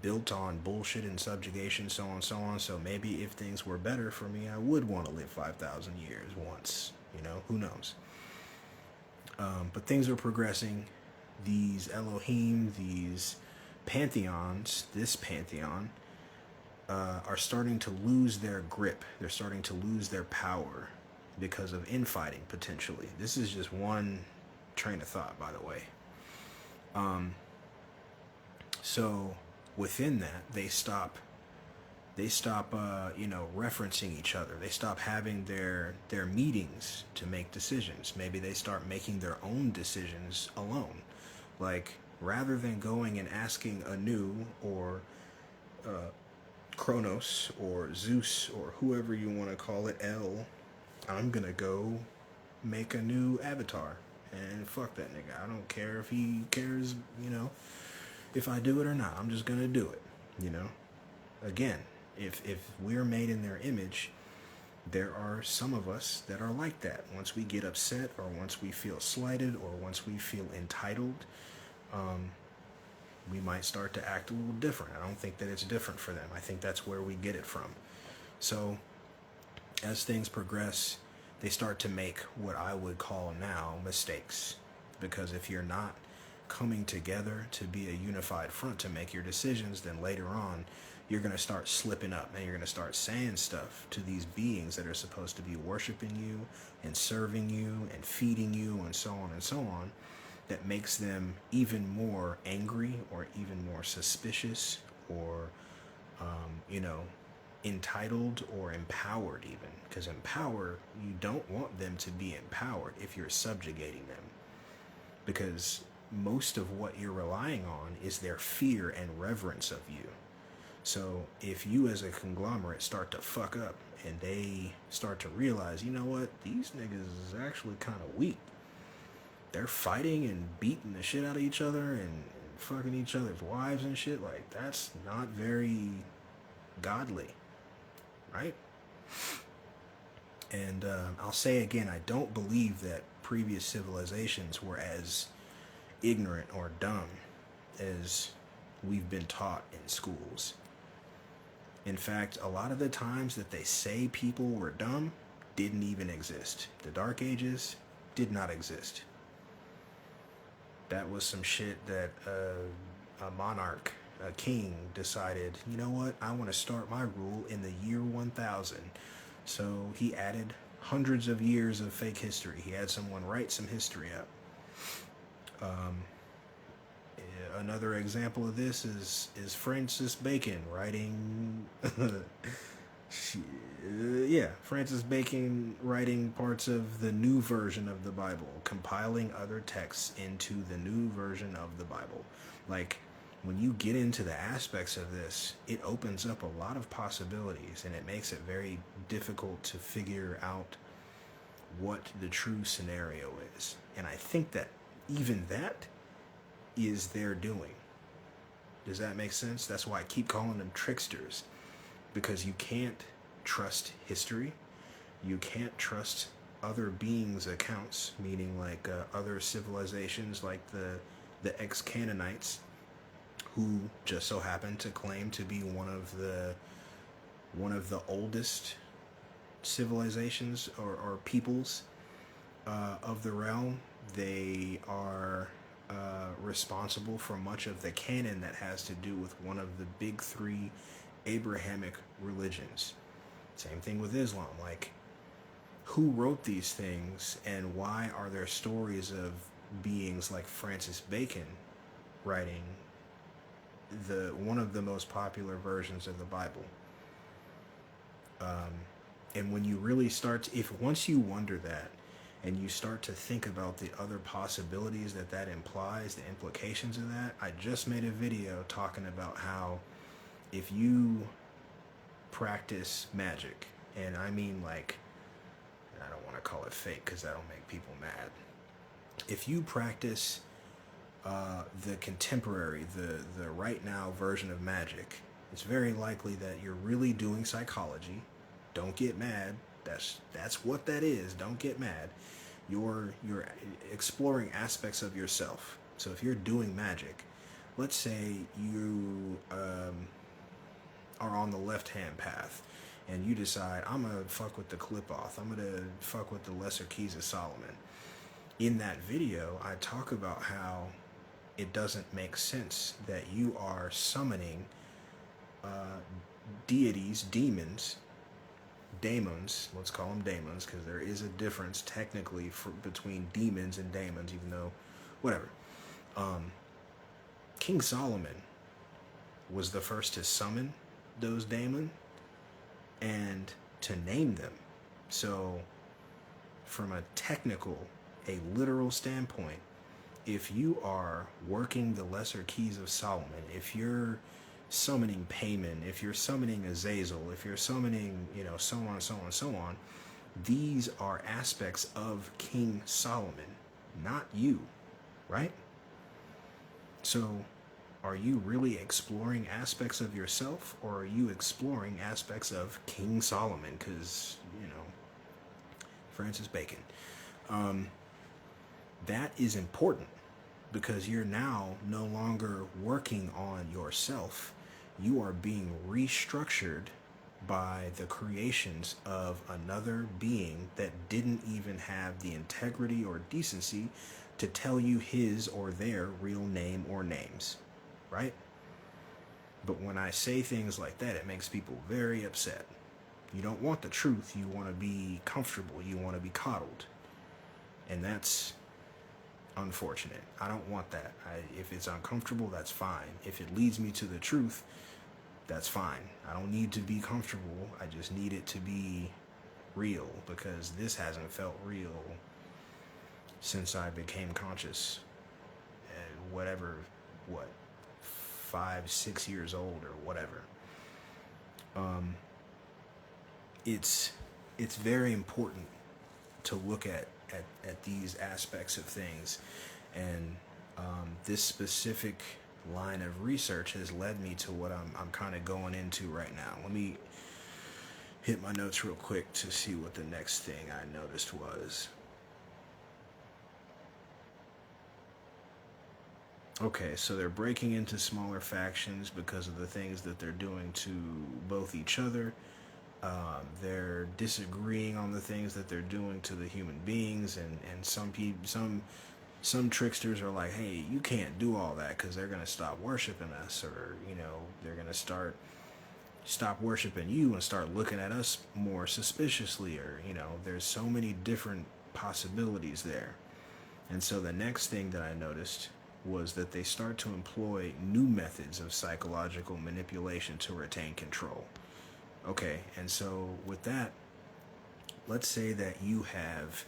built on bullshit and subjugation, so on and so on. So maybe if things were better for me, I would want to live 5,000 years once. You know, who knows? But things are progressing. These Elohim, these pantheons, this pantheon, are starting to lose their grip. They're starting to lose their power because of infighting, potentially. This is just one train of thought, by the way. So within that, they stop referencing each other. They stop having their meetings to make decisions. Maybe they start making their own decisions alone. Like, rather than going and asking Anu or Kronos or Zeus or whoever you want to call it, I'm gonna go make a new avatar and fuck that nigga. I don't care if he cares, if I do it or not. I'm just gonna do it, Again, if we're made in their image, there are some of us that are like that. Once we get upset, or once we feel slighted, or once we feel entitled, we might start to act a little different. I don't think that it's different for them. I think that's where we get it from. So as things progress, they start to make what I would call now mistakes. Because if you're not coming together to be a unified front to make your decisions, then later on you're going to start slipping up and you're going to start saying stuff to these beings that are supposed to be worshiping you and serving you and feeding you and so on and so on, that makes them even more angry or even more suspicious or entitled or empowered even. Because you don't want them to be empowered if you're subjugating them. Because most of what you're relying on is their fear and reverence of you. So if you as a conglomerate start to fuck up and they start to realize, you know what, these niggas is actually kind of weak. They're fighting and beating the shit out of each other and fucking each other's wives and shit. Like, that's not very godly, right? And I'll say again, I don't believe that previous civilizations were as ignorant or dumb as we've been taught in schools. In fact, a lot of the times that they say people were dumb didn't even exist. The Dark Ages did not exist. That was some shit that a monarch, a king, decided, you know what, I want to start my rule in the year 1000. So he added hundreds of years of fake history. He had someone write some history up. Another example of this is Francis Bacon writing Francis Bacon writing parts of the new version of the Bible, compiling other texts into the new version of the Bible. Like, when you get into the aspects of this, it opens up a lot of possibilities, and it makes it very difficult to figure out what the true scenario is. And I think that even that is their doing. Does that make sense? That's why I keep calling them tricksters, because you can't trust history. You can't trust other beings' accounts, meaning like other civilizations, like the ex-Canaanites, who just so happen to claim to be one of the oldest civilizations or peoples of the realm. They are responsible for much of the canon that has to do with one of the big three Abrahamic religions. Same thing with Islam. Like, who wrote these things, and why are there stories of beings like Francis Bacon writing one of the most popular versions of the Bible? And when you really once you wonder that, and you start to think about the other possibilities that implies, the implications of that. I just made a video talking about how if you practice magic And I mean, like, I don't want to call it fake because that'll make people mad. If you practice the contemporary, the right now version of magic, it's very likely that you're really doing psychology. Don't get mad. That's what that is. Don't get mad. You're exploring aspects of yourself. So if you're doing magic, let's say you are on the left-hand path and you decide, I'm going to fuck with the clip-off. I'm going to fuck with the lesser keys of Solomon. In that video, I talk about how it doesn't make sense that you are summoning deities, demons, daemons, let's call them daemons, because there is a difference technically between demons and daemons, even though, whatever. King Solomon was the first to summon those daemons and to name them. So from a technical, a literal standpoint, if you are working the lesser keys of Solomon, if you're summoning Payman, if you're summoning Azazel, if you're summoning, so on, so on, so on, these are aspects of King Solomon, not you, right? So are you really exploring aspects of yourself, or are you exploring aspects of King Solomon? Because, Francis Bacon. That is important because you're now no longer working on yourself. You are being restructured by the creations of another being that didn't even have the integrity or decency to tell you his or their real name or names, right? But when I say things like that, it makes people very upset. You don't want the truth. You want to be comfortable. You want to be coddled. And that's unfortunate. I don't want that. If it's uncomfortable, that's fine. If it leads me to the truth, that's fine. I don't need to be comfortable. I just need it to be real, because this hasn't felt real since I became conscious at whatever, 5-6 years old or whatever. It's very important to look at these aspects of things, and this specific line of research has led me to what I'm kind of going into right now. Let me hit my notes real quick to see what the next thing I noticed was. Okay, so they're breaking into smaller factions because of the things that they're doing to both each other. They're disagreeing on the things that they're doing to the human beings, and some tricksters are like, hey, you can't do all that because they're going to stop worshiping us, or they're going to stop worshiping you and start looking at us more suspiciously, or there's so many different possibilities there. And so the next thing that I noticed was that they start to employ new methods of psychological manipulation to retain control. Okay, and so with that, let's say that you have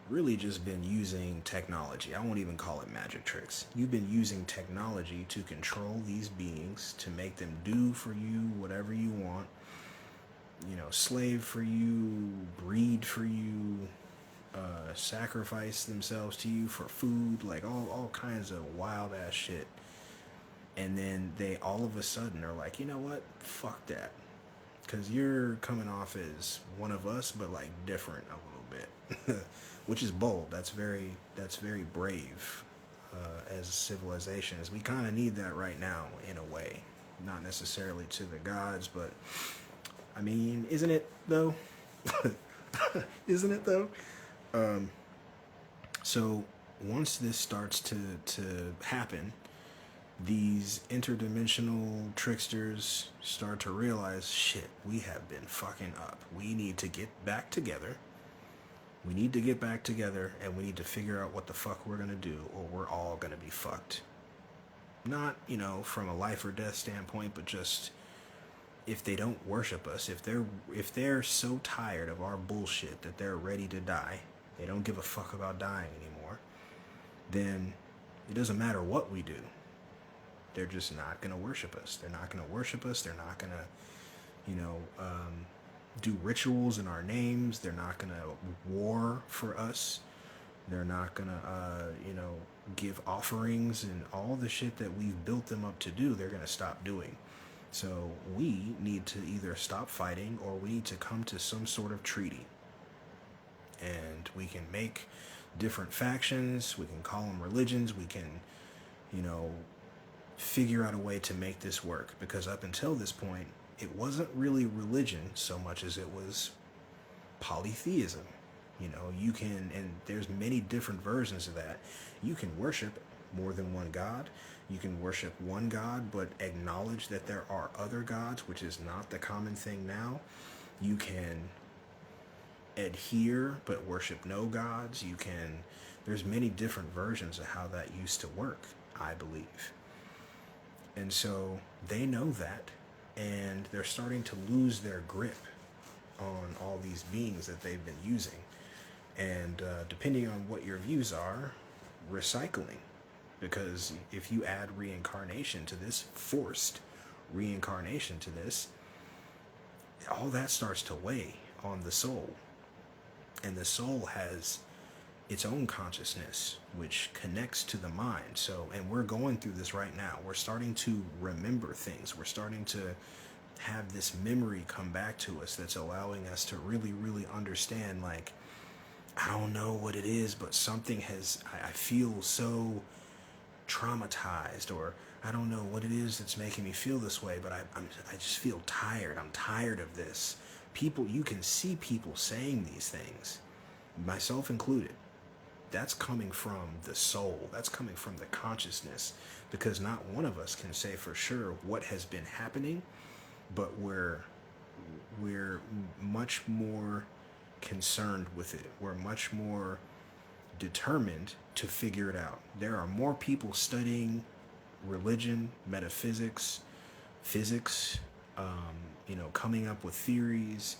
really just been using technology. I won't even call it magic tricks. You've been using technology to control these beings, to make them do for you whatever you want, slave for you, breed for you, sacrifice themselves to you for food, like all kinds of wild ass shit. And then they all of a sudden are like, you know what? Fuck that. Because you're coming off as one of us, but like different a little bit, which is bold. That's very brave as a civilization. As we kind of need that right now in a way, not necessarily to the gods, but I mean, isn't it though? Isn't it though? So once this starts to happen, these interdimensional tricksters start to realize, shit, we have been fucking up. We need to get back together. We need to get back together, and we need to figure out what the fuck we're going to do, or we're all going to be fucked. Not, from a life or death standpoint, but just if they don't worship us, if they're so tired of our bullshit that they're ready to die, they don't give a fuck about dying anymore, then it doesn't matter what we do. They're just not going to worship us. They're not going to worship us. They're not going to, do rituals in our names. They're not going to war for us. They're not going to, give offerings and all the shit that we've built them up to do. They're going to stop doing. So we need to either stop fighting or we need to come to some sort of treaty. And we can make different factions. We can call them religions. We can, figure out a way to make this work. Because up until this point, it wasn't really religion so much as it was polytheism. You can, and there's many different versions of that. You can worship more than one God. You can worship one God, but acknowledge that there are other gods, which is not the common thing now. You can adhere, but worship no gods. There's many different versions of how that used to work, I believe. And so they know that, and they're starting to lose their grip on all these beings that they've been using. And depending on what your views are, recycling. Because if you add reincarnation to this, forced reincarnation to this, all that starts to weigh on the soul. And the soul has its own consciousness, which connects to the mind. So, and we're going through this right now. We're starting to remember things. We're starting to have this memory come back to us that's allowing us to really, really understand, like, I don't know what it is, but something I feel so traumatized, or I don't know what it is that's making me feel this way, but I just feel tired. I'm tired of this. You can see people saying these things, myself included. That's coming from the soul. That's coming from the consciousness, because not one of us can say for sure what has been happening, but we're much more concerned with it. We're much more determined to figure it out. There are more people studying religion, metaphysics, physics, coming up with theories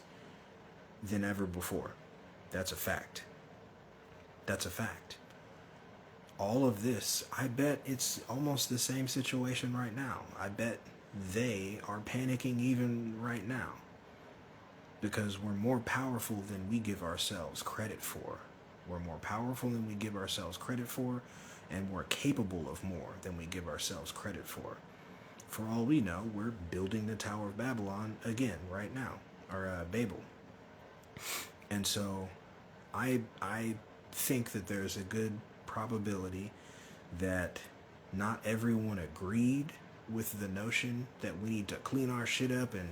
than ever before. That's a fact. That's a fact. All of this, I bet it's almost the same situation right now. I bet they are panicking even right now, because we're more powerful than we give ourselves credit for. We're more powerful than we give ourselves credit for, and we're capable of more than we give ourselves credit for. For all we know, we're building the Tower of Babylon again right now, or Babel. And so I think that there's a good probability that not everyone agreed with the notion that we need to clean our shit up and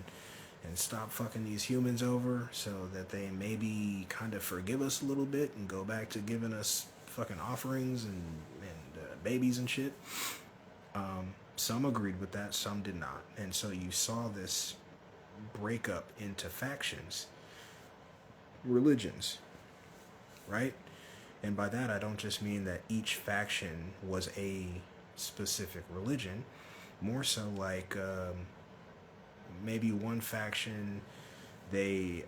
stop fucking these humans over, so that they maybe kind of forgive us a little bit and go back to giving us fucking offerings and babies and shit. Some agreed with that, some did not. And so you saw this breakup into factions, religions, right? And by that, I don't just mean that each faction was a specific religion, more so like maybe one faction, they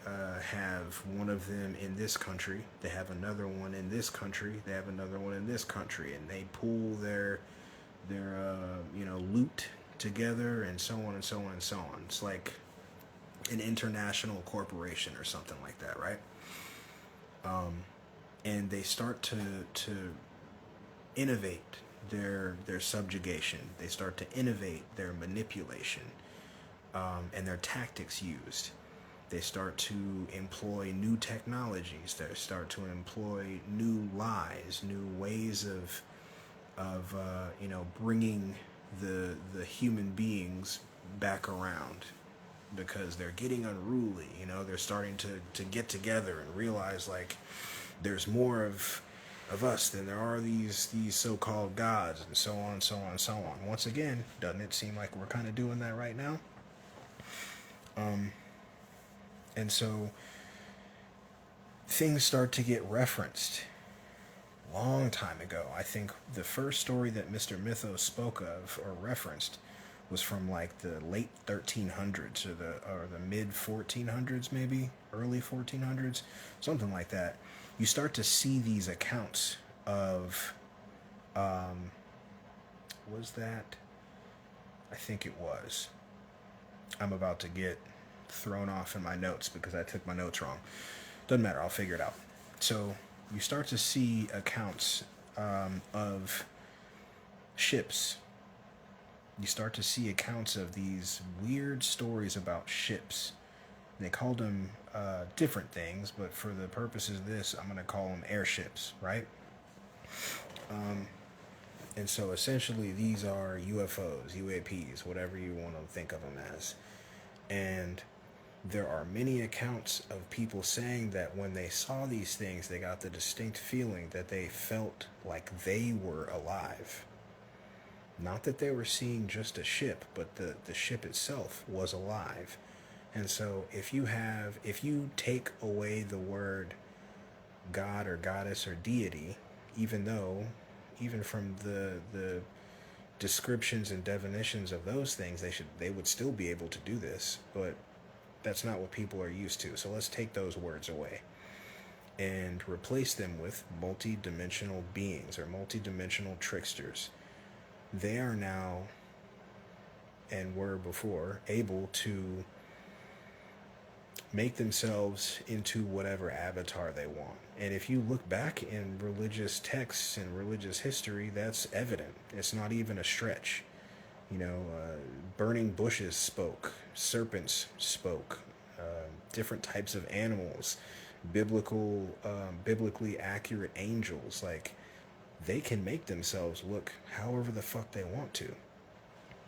have one of them in this country, they have another one in this country, they have another one in this country, and they pool their loot together, and so on and so on and so on. It's like an international corporation or something like that, right? And they start to innovate their subjugation. They start to innovate their manipulation, and their tactics used. They start to employ new technologies. They start to employ new lies, new ways of bringing the human beings back around, because they're getting unruly. They're starting to get together and realize, like, there's more of us than there are these so-called gods, and so on, so on, so on. Once again, doesn't it seem like we're kind of doing that right now? And so things start to get referenced. Long time ago, I think the first story that Mr. Mythos spoke of or referenced was from like the late 1300s or the mid 1400s, maybe early 1400s, something like that. You start to see these accounts of was that? I think it was. I'm about to get thrown off in my notes because I took my notes wrong. Doesn't matter, I'll figure it out. So you start to see accounts of ships. You start to see accounts of these weird stories about ships. They called them different things, but for the purposes of this, I'm going to call them airships, right? And so essentially these are UFOs, UAPs, whatever you want to think of them as. And there are many accounts of people saying that when they saw these things, they got the distinct feeling that they felt like they were alive. Not that they were seeing just a ship, but the ship itself was alive. And so if you take away the word God or goddess or deity, even from the descriptions and definitions of those things, they would still be able to do this, but that's not what people are used to. So let's take those words away and replace them with multi-dimensional beings or multi-dimensional tricksters. They are now, and were before, able to make themselves into whatever avatar they want. And if you look back in religious texts and religious history, that's evident. It's not even a stretch. Burning bushes spoke, serpents spoke, different types of animals, biblically accurate angels. Like, they can make themselves look however the fuck they want to,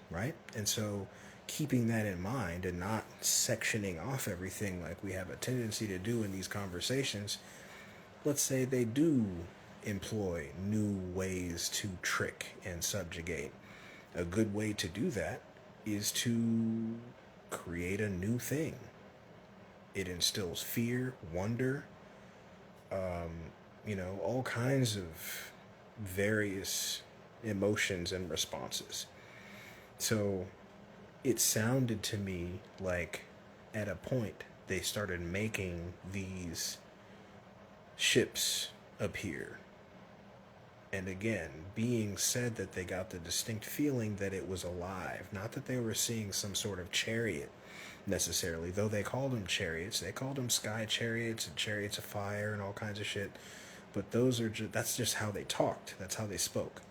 right? And so keeping that in mind and not sectioning off everything like we have a tendency to do in these conversations, let's say they do employ new ways to trick and subjugate. A good way to do that is to create a new thing. It instills fear, wonder, all kinds of various emotions and responses. So it sounded to me like at a point they started making these ships appear. And again, being said that they got the distinct feeling that it was alive. Not that they were seeing some sort of chariot necessarily, though they called them chariots. They called them sky chariots and chariots of fire and all kinds of shit. But that's just how they talked. That's how they spoke.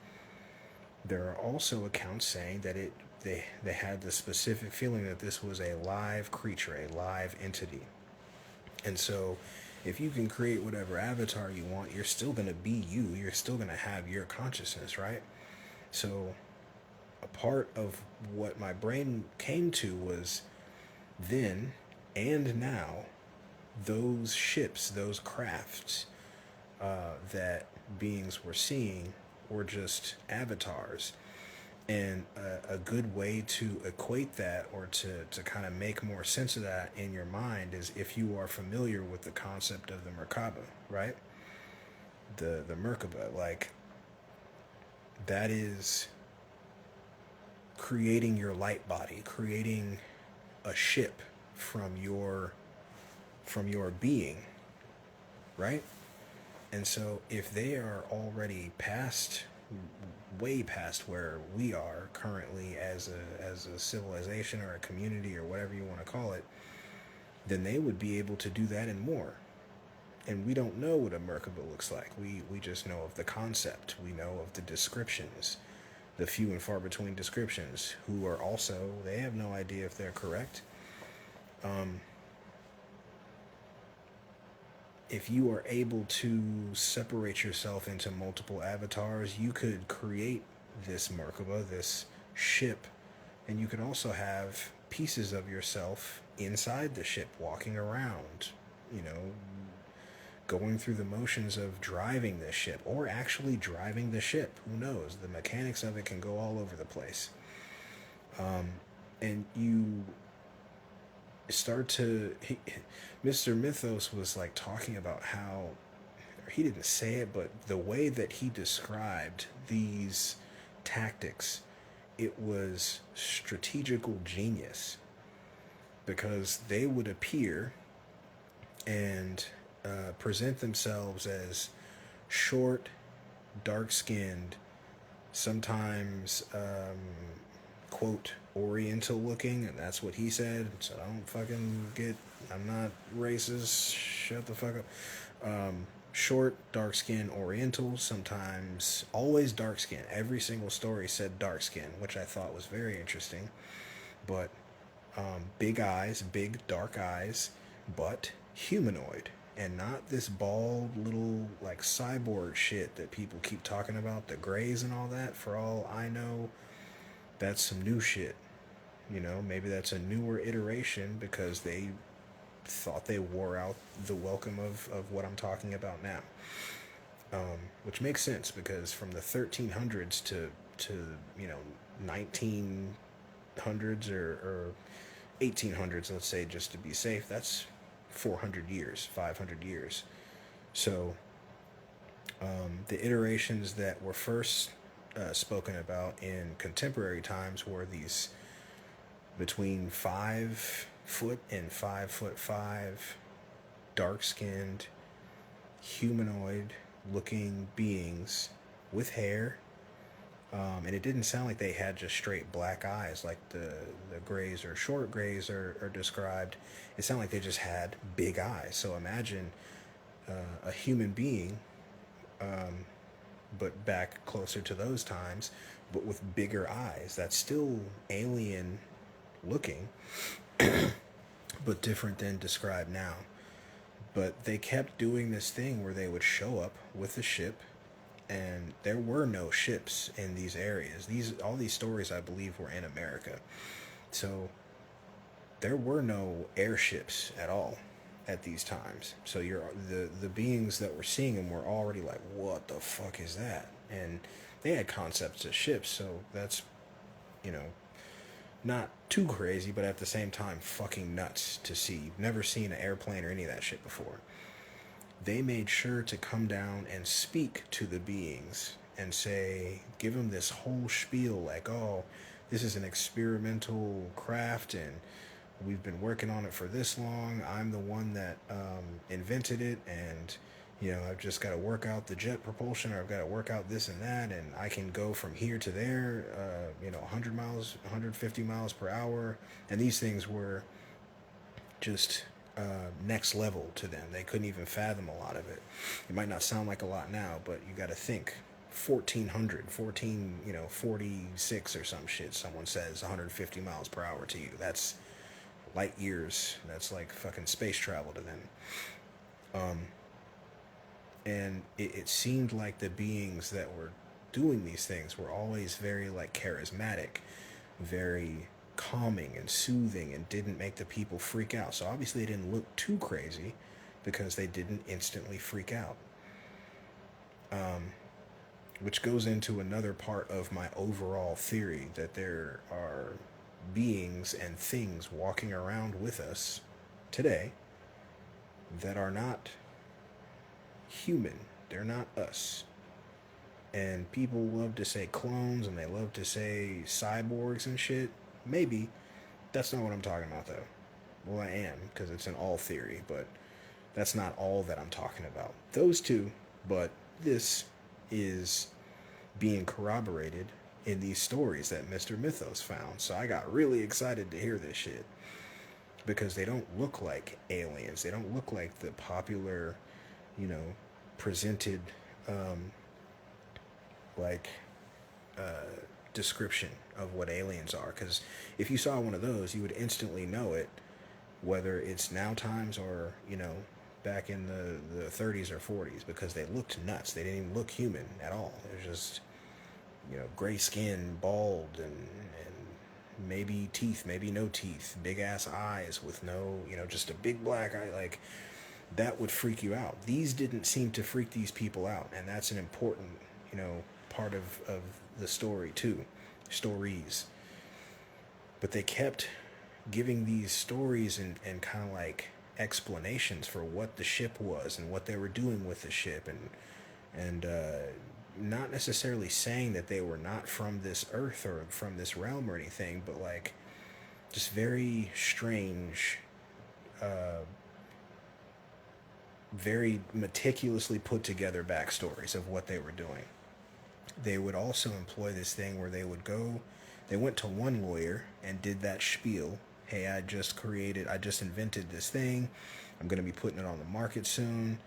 There are also accounts saying that they had the specific feeling that this was a live creature, a live entity. And so if you can create whatever avatar you want, you're still going to be you. You're still going to have your consciousness, right? So a part of what my brain came to was then and now, those ships, those crafts that beings were seeing were just avatars. And a good way to equate that, or to kind of make more sense of that in your mind, is if you are familiar with the concept of the Merkaba, right? The Merkaba, like, that is creating your light body, creating a ship from your being, right? And so if they are already way past where we are currently as a civilization or a community or whatever you want to call it, then they would be able to do that and more. And we don't know what a Merkaba looks like. We just know of the concept. We know of the descriptions, the few and far between descriptions, who are also, they have no idea if they're correct. If you are able to separate yourself into multiple avatars, you could create this Merkaba, this ship, and you could also have pieces of yourself inside the ship walking around, going through the motions of driving this ship, or actually driving the ship. Who knows? The mechanics of it can go all over the place. And you start to... Mr. Mythos was like talking about how, or he didn't say it, but the way that he described these tactics, it was strategical genius, because they would appear and present themselves as short, dark-skinned, sometimes quote, Oriental looking, and that's what he said. So I don't fucking get, I'm not racist. Shut the fuck up. Short, dark skin, Oriental, sometimes always dark skin. Every single story said dark skin, which I thought was very interesting. But big eyes, big dark eyes, but humanoid. And not this bald little like cyborg shit that people keep talking about, the grays and all that. For all I know, that's some new shit. You know, maybe that's a newer iteration because they thought they wore out the welcome of what I'm talking about now. Which makes sense because from the 1300s to you know 1900s or 1800s, let's say, just to be safe, that's 400 years, 500 years. So the iterations that were first spoken about in contemporary times were these between 5 foot and 5'5", dark skinned, humanoid looking beings with hair. And it didn't sound like they had just straight black eyes like the grays or short grays are described. It sounded like they just had big eyes. So imagine a human being, but back closer to those times, but with bigger eyes. That's still alien looking, but different than described now. But they kept doing this thing where they would show up with a ship, and there were no ships in these areas. All these stories, I believe, were in America. So there were no airships at all at these times. So the beings that were seeing them were already like, what the fuck is that? And they had concepts of ships, so that's, you know, not too crazy, but at the same time fucking nuts to see. You've never seen an airplane or any of that shit before. They made sure to come down and speak to the beings and say, give them this whole spiel like, oh, this is an experimental craft and we've been working on it for this long. I'm the one that invented it, and you know, I've just got to work out the jet propulsion, or I've got to work out this and that, and I can go from here to there, you know, 100 miles, 150 miles per hour. And these things were just next level to them. They couldn't even fathom a lot of it. It might not sound like a lot now, but you got to think 46 or some shit. Someone says 150 miles per hour to you. That's light years. That's like fucking space travel to them. And it seemed like the beings that were doing these things were always very like charismatic, very calming and soothing, and didn't make the people freak out. So obviously they didn't look too crazy because they didn't instantly freak out. Which goes into another part of my overall theory that there are beings and things walking around with us today that are not human. They're not us. And people love to say clones and they love to say cyborgs and shit. Maybe. That's not what I'm talking about, though. Well, I am, because it's an all theory, but that's not all that I'm talking about. Those two, but this is being corroborated in these stories that Mr. Mythos found. So I got really excited to hear this shit. Because they don't look like aliens. They don't look like the popular, you know, presented, description of what aliens are. Because if you saw one of those, you would instantly know it, whether it's now times or, you know, back in the 30s or 40s, because they looked nuts. They didn't even look human at all. They're just, you know, gray skin, bald, and maybe teeth, maybe no teeth, big ass eyes with no, you know, just a big black eye. Like, that would freak you out. These didn't seem to freak these people out, and that's an important, you know, part of the story too. Stories. But they kept giving these stories and kind of like explanations for what the ship was and what they were doing with the ship, and not necessarily saying that they were not from this earth or from this realm or anything, but like just very strange, very meticulously put together backstories of what they were doing. They would also employ this thing where they would go They went to one lawyer and did that spiel. Hey, I just invented this thing. I'm going to be putting it on the market soon.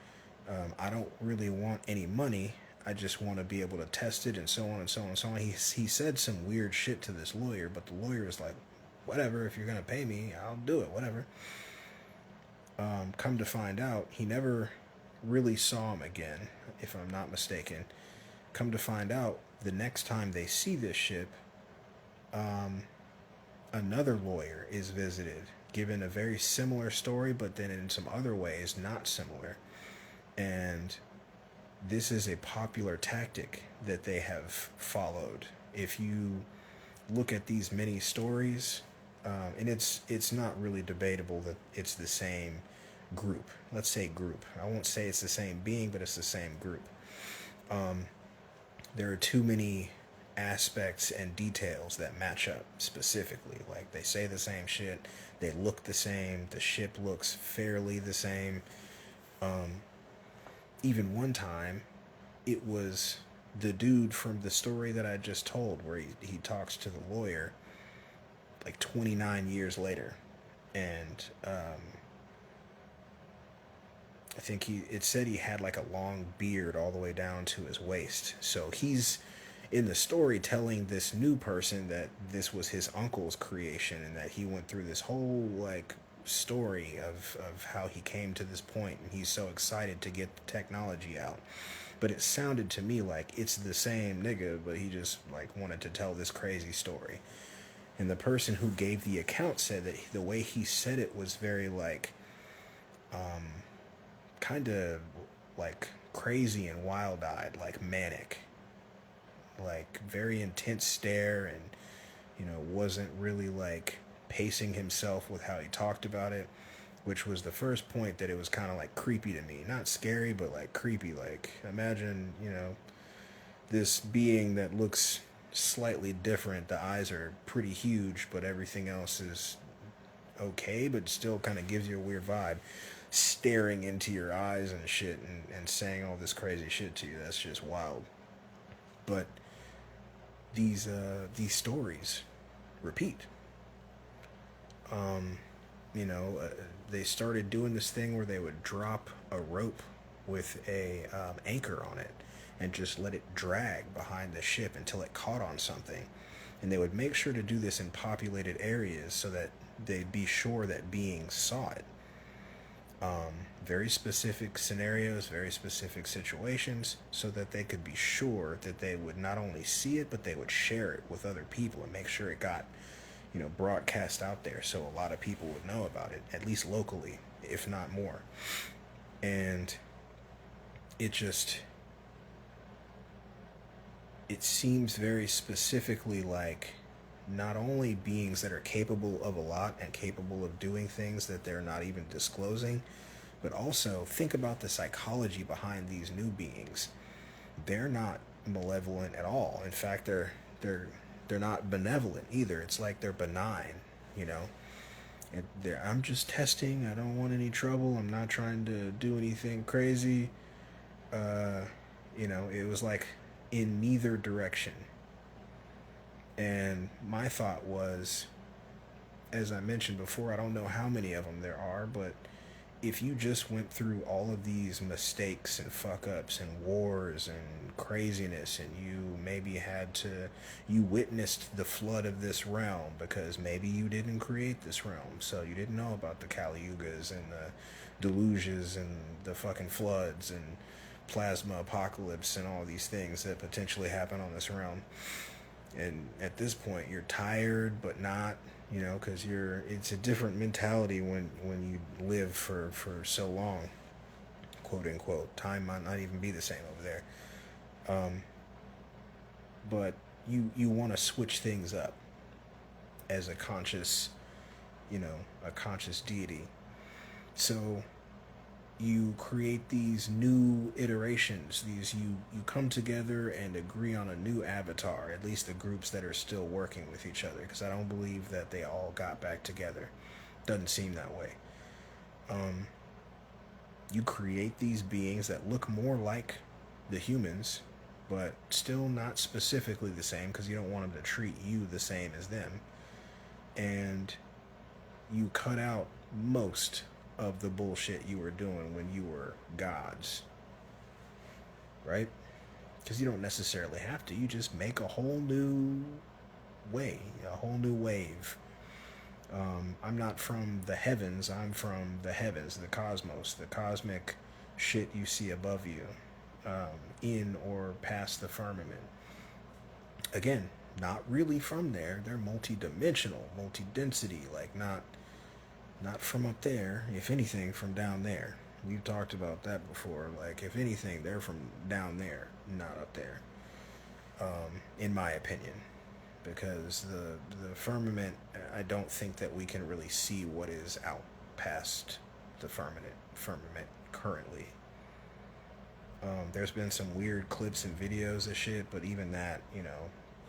I don't really want any money. I just want to be able to test it and so on and so on and so on. He said some weird shit to this lawyer, but the lawyer is like, whatever, if you're going to pay me, I'll do it, whatever. Come to find out, he never really saw him again, if I'm not mistaken. Come to find out, the next time they see this ship, another lawyer is visited, given a very similar story, but then in some other ways not similar. And this is a popular tactic that they have followed. If you look at these many stories, and it's not really debatable that it's the same group. Let's say group. I won't say it's the same being, but it's the same group. There are too many aspects and details that match up specifically. Like, they say the same shit, they look the same, the ship looks fairly the same. Even one time, it was the dude from the story that I just told, where he talks to the lawyer like 29 years later, and I think it said he had like a long beard all the way down to his waist. So he's in the story telling this new person that this was his uncle's creation, and that he went through this whole like story of how he came to this point, and he's so excited to get the technology out. But it sounded to me like it's the same nigga, but he just like wanted to tell this crazy story. And the person who gave the account said that the way he said it was very like kind of like crazy and wild-eyed, like manic, like very intense stare, and wasn't really like pacing himself with how he talked about it, which was the first point that it was kind of like creepy to me. Not scary, but like creepy. Like, imagine this being that looks slightly different. The eyes are pretty huge, but everything else is okay, but still kind of gives you a weird vibe, staring into your eyes and shit, and saying all this crazy shit to you. That's just wild. But these stories repeat. They started doing this thing where they would drop a rope with a anchor on it and just let it drag behind the ship until it caught on something. And they would make sure to do this in populated areas so that they'd be sure that beings saw it. Very specific scenarios, very specific situations, so that they could be sure that they would not only see it, but they would share it with other people and make sure it got broadcast out there, so a lot of people would know about it, at least locally, if not more. And it seems very specifically like not only beings that are capable of a lot and capable of doing things that they're not even disclosing, but also think about the psychology behind these new beings. They're not malevolent at all. In fact, they're not benevolent either. It's like they're benign, And I'm just testing. I don't want any trouble. I'm not trying to do anything crazy. It was like in neither direction. And my thought was, as I mentioned before, I don't know how many of them there are, but if you just went through all of these mistakes and fuck ups and wars and craziness, and you witnessed the flood of this realm, because maybe you didn't create this realm, so you didn't know about the Kali Yugas and the deluges and the fucking floods and plasma apocalypse and all these things that potentially happen on this realm. And at this point, you're tired, but not, because it's a different mentality when you live for so long, quote unquote. Time might not even be the same over there. But you want to switch things up as a conscious deity. So you create these new iterations. You come together and agree on a new avatar, at least the groups that are still working with each other, because I don't believe that they all got back together. Doesn't seem that way. You create these beings that look more like the humans, but still not specifically the same, because you don't want them to treat you the same as them. And you cut out most of the bullshit you were doing when you were gods, right? Because you don't necessarily have to. You just make a whole new way, a whole new wave. I'm not from the heavens, I'm from the heavens, the cosmos, the cosmic shit you see above you, in or past the firmament. Again, not really from there. They're multi-dimensional, multi-density, like not from up there. If anything, from down there. We've talked about that before. Like, if anything, they're from down there, not up there. In my opinion, because the firmament, I don't think that we can really see what is out past the firmament currently. There's been some weird clips and videos of shit, but even that,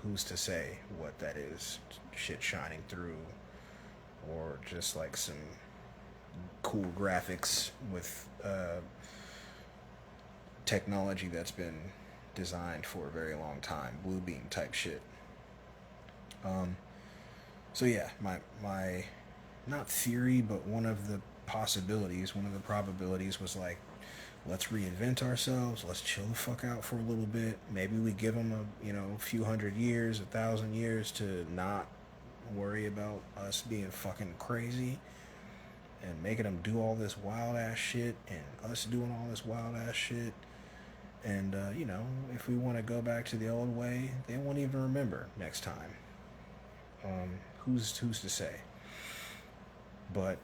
who's to say what that is? Shit shining through, or just like some cool graphics with technology that's been designed for a very long time, blue beam type shit. So yeah, my not theory, but one of the possibilities, one of the probabilities was like, let's reinvent ourselves, let's chill the fuck out for a little bit. Maybe we give them a few hundred years, 1,000 years to not worry about us being fucking crazy and making them do all this wild ass shit and us doing all this wild ass shit. And if we want to go back to the old way, they won't even remember next time. Who's to say? But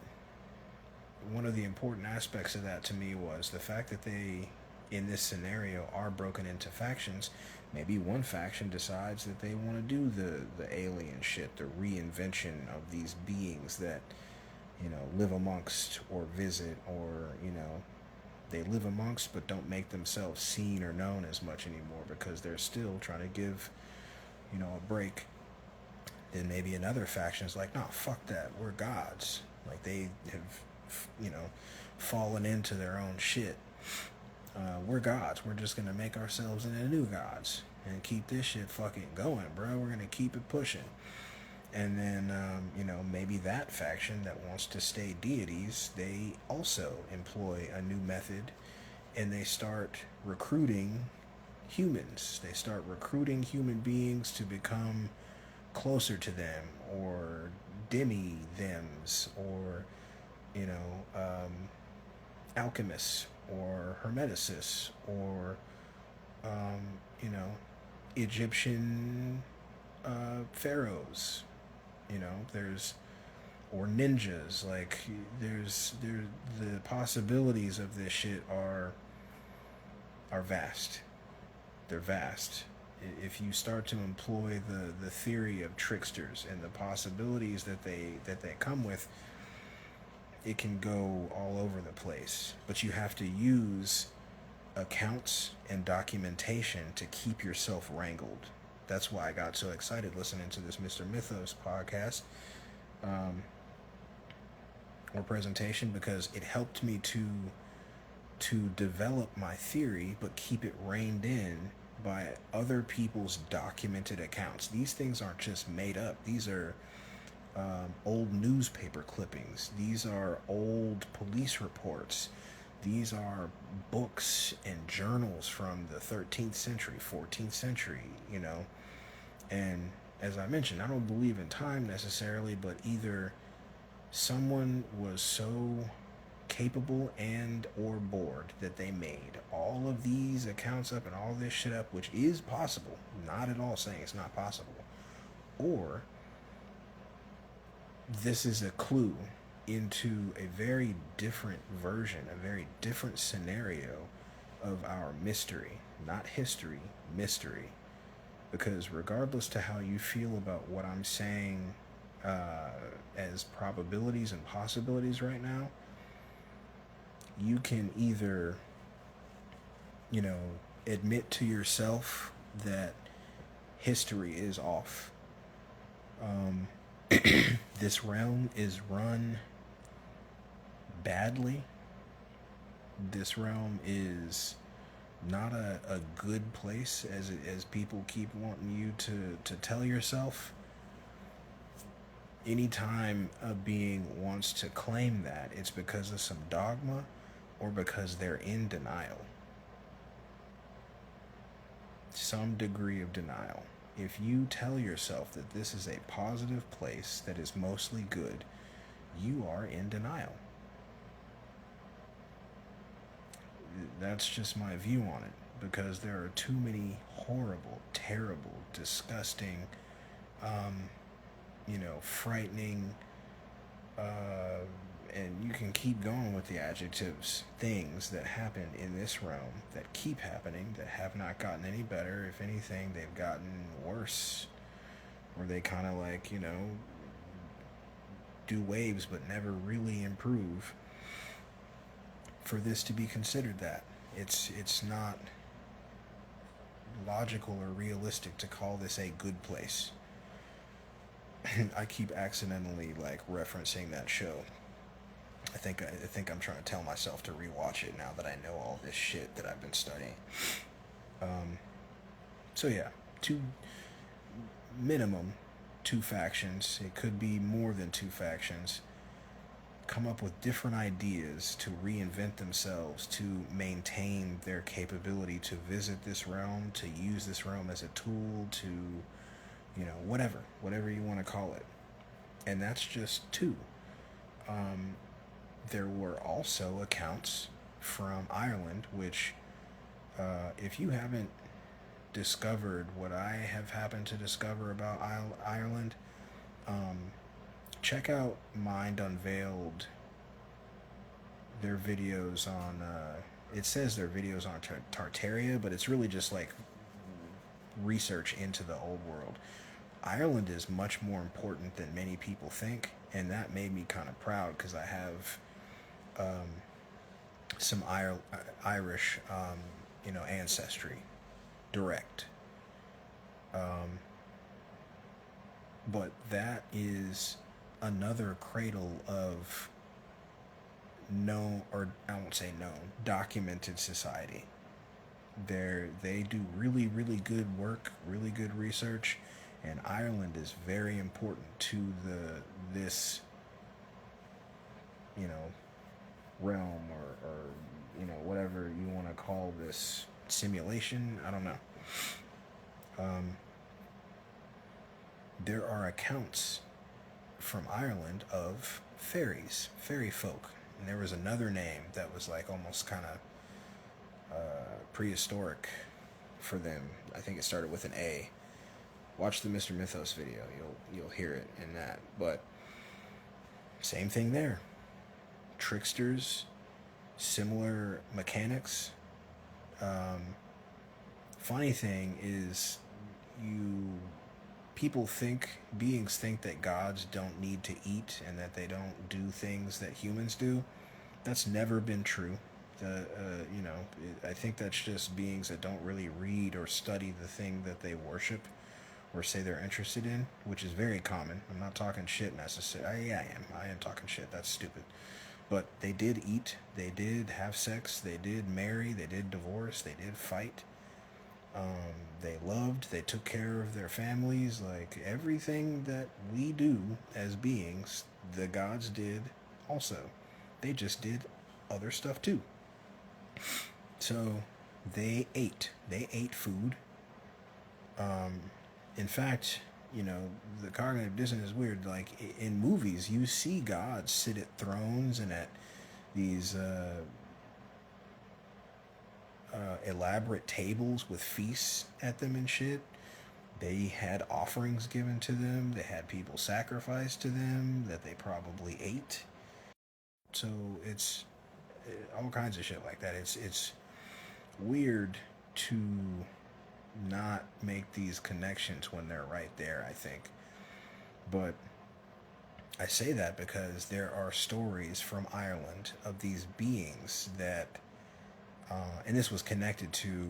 one of the important aspects of that to me was the fact that they, in this scenario, are broken into factions. Maybe one faction decides that they want to do the alien shit, the reinvention of these beings that, live amongst or visit, or, they live amongst but don't make themselves seen or known as much anymore because they're still trying to give, a break. Then maybe another faction is like, nah, fuck that, we're gods. Like, they have, fallen into their own shit. We're gods. We're just gonna make ourselves into new gods and keep this shit fucking going, bro. We're gonna keep it pushing. And then, maybe that faction that wants to stay deities, they also employ a new method, and they start recruiting humans. They start recruiting human beings to become closer to them, or demi-thems, or, alchemists, or hermeticists, or, Egyptian pharaohs, or ninjas. Like, the possibilities of this shit are vast. They're vast. If you start to employ the theory of tricksters and the possibilities that they come with, it can go all over the place. But you have to use accounts and documentation to keep yourself wrangled. That's why I got so excited listening to this Mr. Mythos podcast or presentation, because it helped me to develop my theory but keep it reined in by other people's documented accounts. These things aren't just made up. These are old newspaper clippings. These are old police reports. These are books and journals from the 13th century, 14th century, And as I mentioned, I don't believe in time necessarily, but either someone was so capable and or bored that they made all of these accounts up and all this shit up, which is possible, not at all saying it's not possible, or this is a clue into a very different version, a very different scenario of our mystery, not history, mystery. Because regardless to how you feel about what I'm saying as probabilities and possibilities right now, you can either, admit to yourself that history is off. This realm is run badly. This realm is not a good place as people keep wanting you to tell yourself. Anytime a being wants to claim that, it's because of some dogma or because they're in denial. Some degree of denial. If you tell yourself that this is a positive place that is mostly good, you are in denial. That's just my view on it, because there are too many horrible, terrible, disgusting, frightening, uh, and you can keep going with the adjectives, things that happen in this realm that keep happening, that have not gotten any better. If anything, they've gotten worse. Or they kind of like, do waves but never really improve. For this to be considered that, it's not logical or realistic to call this a good place. I keep accidentally like referencing that show. I think I'm trying to tell myself to rewatch it now that I know all this shit that I've been studying. So yeah, minimum two factions. It could be more than two factions. Come up with different ideas to reinvent themselves, to maintain their capability to visit this realm, to use this realm as a tool, to, whatever you want to call it. And that's just two. There were also accounts from Ireland, which, if you haven't discovered what I have happened to discover about Ireland, check out Mind Unveiled. Their videos on, it says their videos on Tartaria, but it's really just like research into the old world. Ireland is much more important than many people think, and that made me kind of proud because I have some Irish, ancestry, direct. But that is another cradle of known, or I won't say known, documented society. They do really, really good work, really good research, and Ireland is very important to this realm, or whatever you want to call this simulation. I don't know. There are accounts from Ireland of fairies, fairy folk, and there was another name that was like almost kind of prehistoric for them. I think it started with an A. Watch the Mr. Mythos video; you'll hear it in that. But same thing there. Tricksters, similar mechanics. Funny thing is, beings think that gods don't need to eat and that they don't do things that humans do. That's never been true. I think that's just beings that don't really read or study the thing that they worship or say they're interested in, which is very common. I'm not talking shit necessarily. I am talking shit. That's stupid. But they did eat, they did have sex, they did marry, they did divorce, they did fight. They loved, they took care of their families. Like everything that we do as beings, the gods did also. They just did other stuff too. So they ate food. In fact, the cognitive dissonance is weird. Like in movies, you see gods sit at thrones and at these elaborate tables with feasts at them and shit. They had offerings given to them. They had people sacrificed to them that they probably ate. So it's all kinds of shit like that. It's weird to not make these connections when they're right there, I think. But I say that because there are stories from Ireland of these beings that, and this was connected to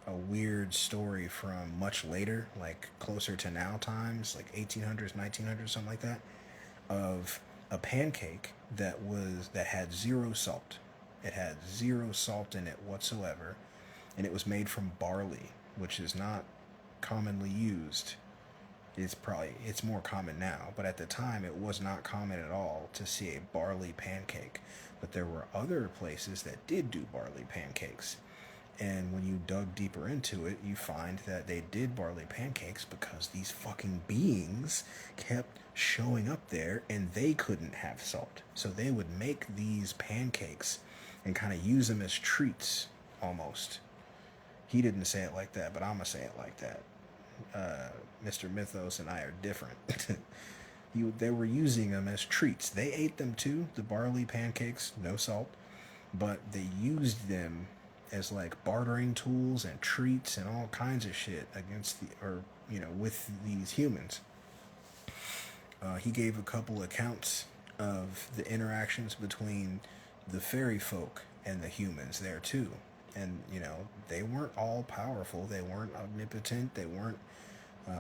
a weird story from much later, like closer to now times, like 1800s, 1900s, something like that, of a pancake that had zero salt. It had zero salt in it whatsoever, and it was made from barley, which is not commonly used. It's more common now, but at the time it was not common at all to see a barley pancake. But there were other places that did do barley pancakes. And when you dug deeper into it, you find that they did barley pancakes because these fucking beings kept showing up there and they couldn't have salt. So they would make these pancakes and kind of use them as treats almost. He didn't say it like that, but I'm going to say it like that. Mr. Mythos and I are different. They were using them as treats. They ate them too, the barley pancakes, no salt, but they used them as like bartering tools and treats and all kinds of shit with these humans. He gave a couple accounts of the interactions between the fairy folk and the humans there too. And, they weren't all powerful. They weren't omnipotent. They weren't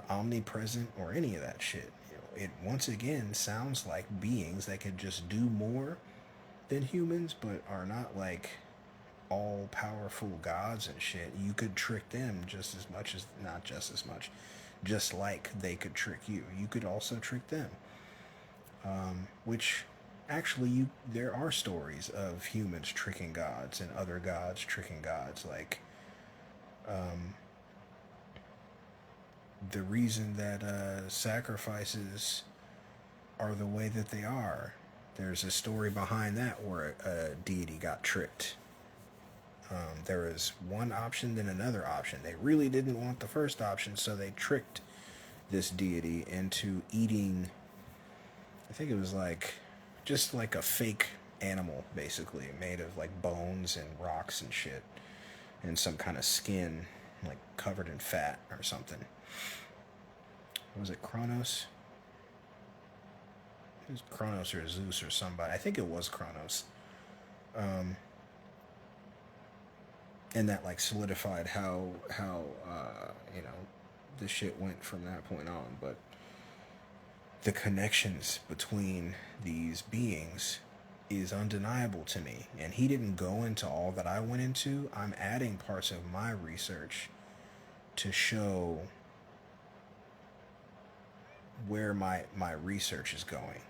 omnipresent or any of that shit. It once again sounds like beings that could just do more than humans, but are not like all powerful gods and shit. You could trick them just as much as, not just as much, just like they could trick you. You could also trick them. Which actually there are stories of humans tricking gods and other gods tricking gods. Like, the reason that sacrifices are the way that they are, there's a story behind that where a deity got tricked. There was one option, then another option. They really didn't want the first option, so they tricked this deity into eating, I think it was just like a fake animal, basically, made of like bones and rocks and shit, and some kind of skin, like covered in fat or something. Was it Kronos? It was Kronos or Zeus or somebody. I think it was Kronos. And that like solidified how the shit went from that point on. But the connections between these beings is undeniable to me. And he didn't go into all that I went into. I'm adding parts of my research to show where my research is going.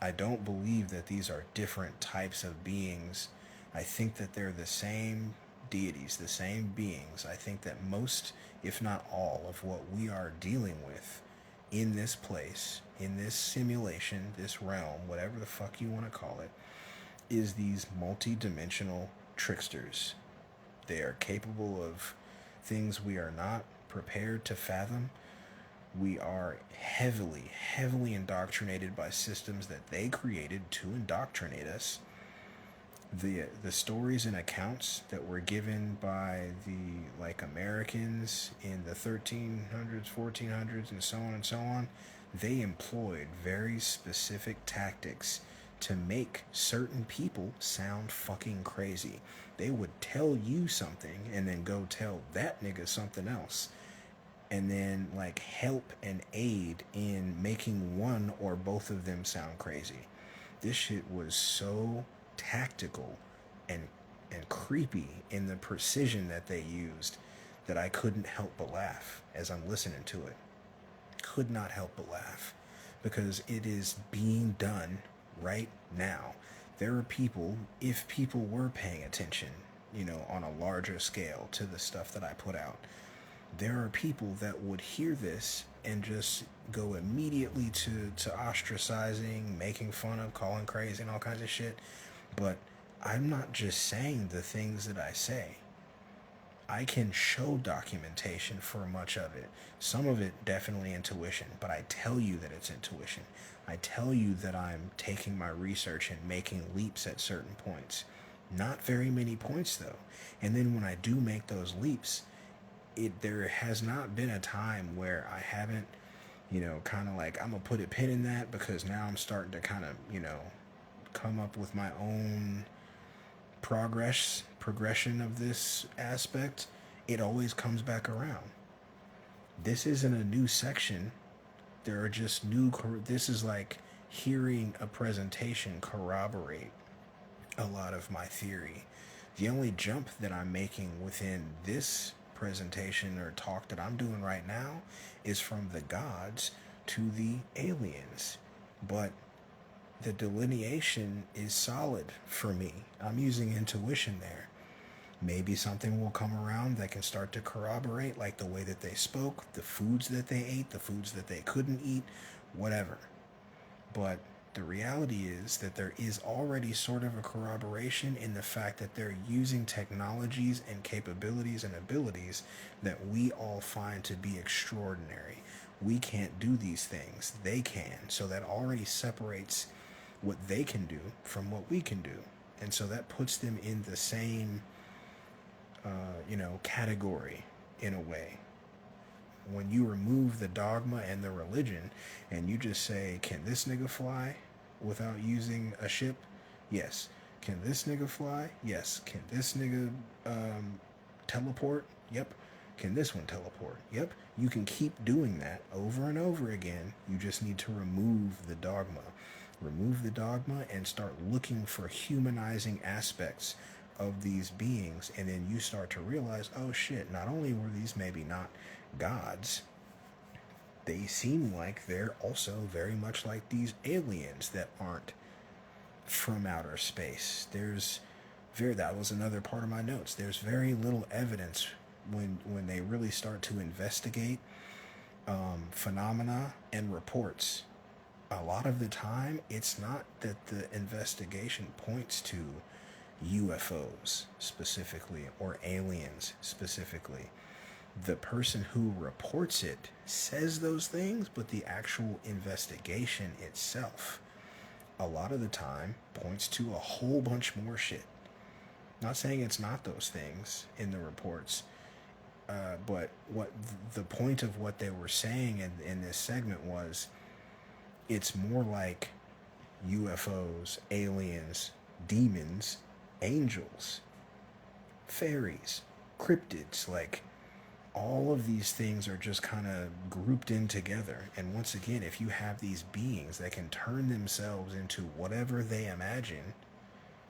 I don't believe that these are different types of beings. I think that they're the same deities, the same beings. I think that most, if not all, of what we are dealing with in this place, in this simulation, this realm, whatever the fuck you want to call it, is these multi-dimensional tricksters. They are capable of things we are not prepared to fathom. We are heavily, heavily indoctrinated by systems that they created to indoctrinate us. The stories and accounts that were given by the Americans in the 1300s, 1400s, and so on, they employed very specific tactics to make certain people sound fucking crazy. They would tell you something and then go tell that nigga something else, and then help and aid in making one or both of them sound crazy. This shit was so tactical and creepy in the precision that they used that I couldn't help but laugh as I'm listening to it. Could not help but laugh, because it is being done right now. There are people, if people were paying attention, on a larger scale to the stuff that I put out, there are people that would hear this and just go immediately to ostracizing, making fun of, calling crazy, and all kinds of shit. But I'm not just saying the things that I say. I can show documentation for much of it. Some of it definitely intuition, but I tell you that it's intuition. I tell you that I'm taking my research and making leaps at certain points. Not very many points, though. And then when I do make those leaps, there has not been a time where I haven't, kind of I'm going to put a pin in that, because now I'm starting to kind of, come up with my own progression of this aspect. It always comes back around. This isn't a new section. There are just this is like hearing a presentation corroborate a lot of my theory. The only jump that I'm making within this presentation or talk that I'm doing right now is from the gods to the aliens. But the delineation is solid for me. I'm using intuition there. Maybe something will come around that can start to corroborate, like the way that they spoke, the foods that they ate, the foods that they couldn't eat, whatever. But the reality is that there is already sort of a corroboration in the fact that they're using technologies and capabilities and abilities that we all find to be extraordinary. We can't do these things, they can. So that already separates what they can do from what we can do. And so that puts them in the same, category in a way. When you remove the dogma and the religion and you just say, can this nigga fly without using a ship? Yes. Can this nigga fly? Yes. Can this nigga teleport? Yep. Can this one teleport? Yep. You can keep doing that over and over again. You just need to remove the dogma. Remove the dogma and start looking for humanizing aspects of these beings, and then you start to realize, oh shit, not only were these maybe not gods, they seem like they're also very much like these aliens that aren't from outer space. That was another part of my notes. There's very little evidence when they really start to investigate phenomena and reports. A lot of the time, it's not that the investigation points to UFOs specifically or aliens specifically. The person who reports it says those things, but the actual investigation itself, a lot of the time, points to a whole bunch more shit. Not saying it's not those things in the reports, but what the point of what they were saying in this segment was, it's more like UFOs, aliens, demons, angels, fairies, cryptids, like all of these things are just kind of grouped in together. And once again, if you have these beings that can turn themselves into whatever they imagine,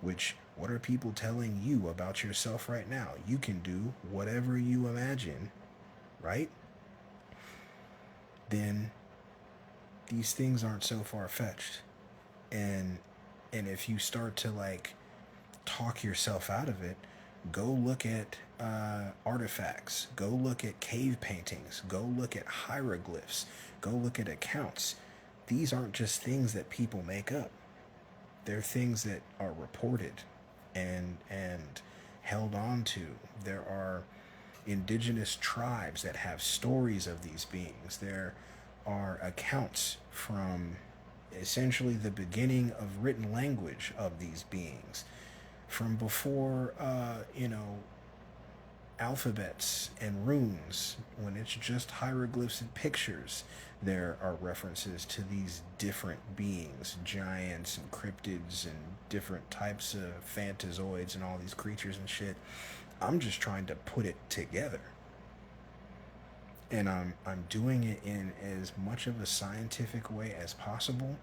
which, what are people telling you about yourself right now? You can do whatever you imagine, right? Then these things aren't so far-fetched. And if you start to talk yourself out of it, go look at artifacts, go look at cave paintings, go look at hieroglyphs, go look at accounts. These aren't just things that people make up. They're things that are reported and held on to. There are indigenous tribes that have stories of these beings. There are accounts from essentially the beginning of written language of these beings, from before alphabets and runes, when it's just hieroglyphs and pictures. There are references to these different beings, giants and cryptids and different types of phantazoids and all these creatures and shit. I'm just trying to put it together, and I'm doing it in as much of a scientific way as possible.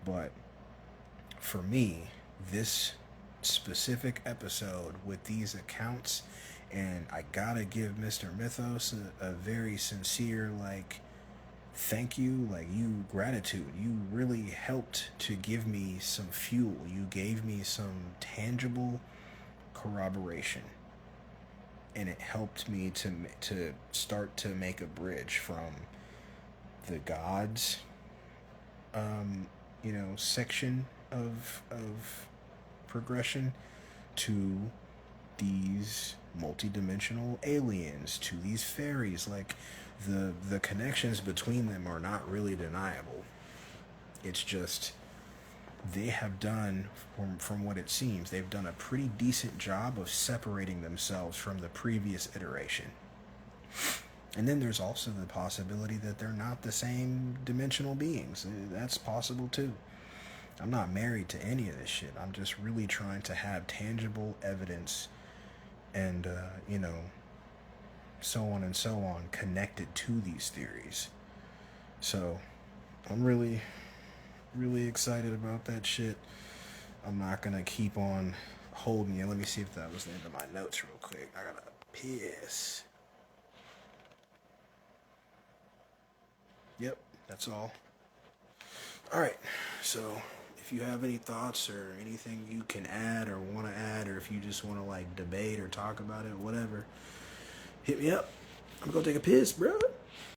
But for me, this specific episode with these accounts, and I gotta give Mr. Mythos a very sincere thank you, gratitude. You really helped to give me some fuel. You gave me some tangible corroboration, and it helped me to start to make a bridge from the gods section of progression to these multidimensional aliens, to these fairies. The connections between them are not really deniable. It's just they have done, from what it seems, they've done a pretty decent job of separating themselves from the previous iteration. And then there's also the possibility that they're not the same dimensional beings. That's possible too. I'm not married to any of this shit. I'm just really trying to have tangible evidence and, so on and so on connected to these theories. So I'm really, really excited about that shit. I'm not going to keep on hold me in. Let me see if that was the end of my notes real quick. I gotta piss. Yep, that's all. All right, so if you have any thoughts or anything you can add or want to add, or if you just want to like debate or talk about it, whatever, hit me up. I'm gonna go take a piss, bro.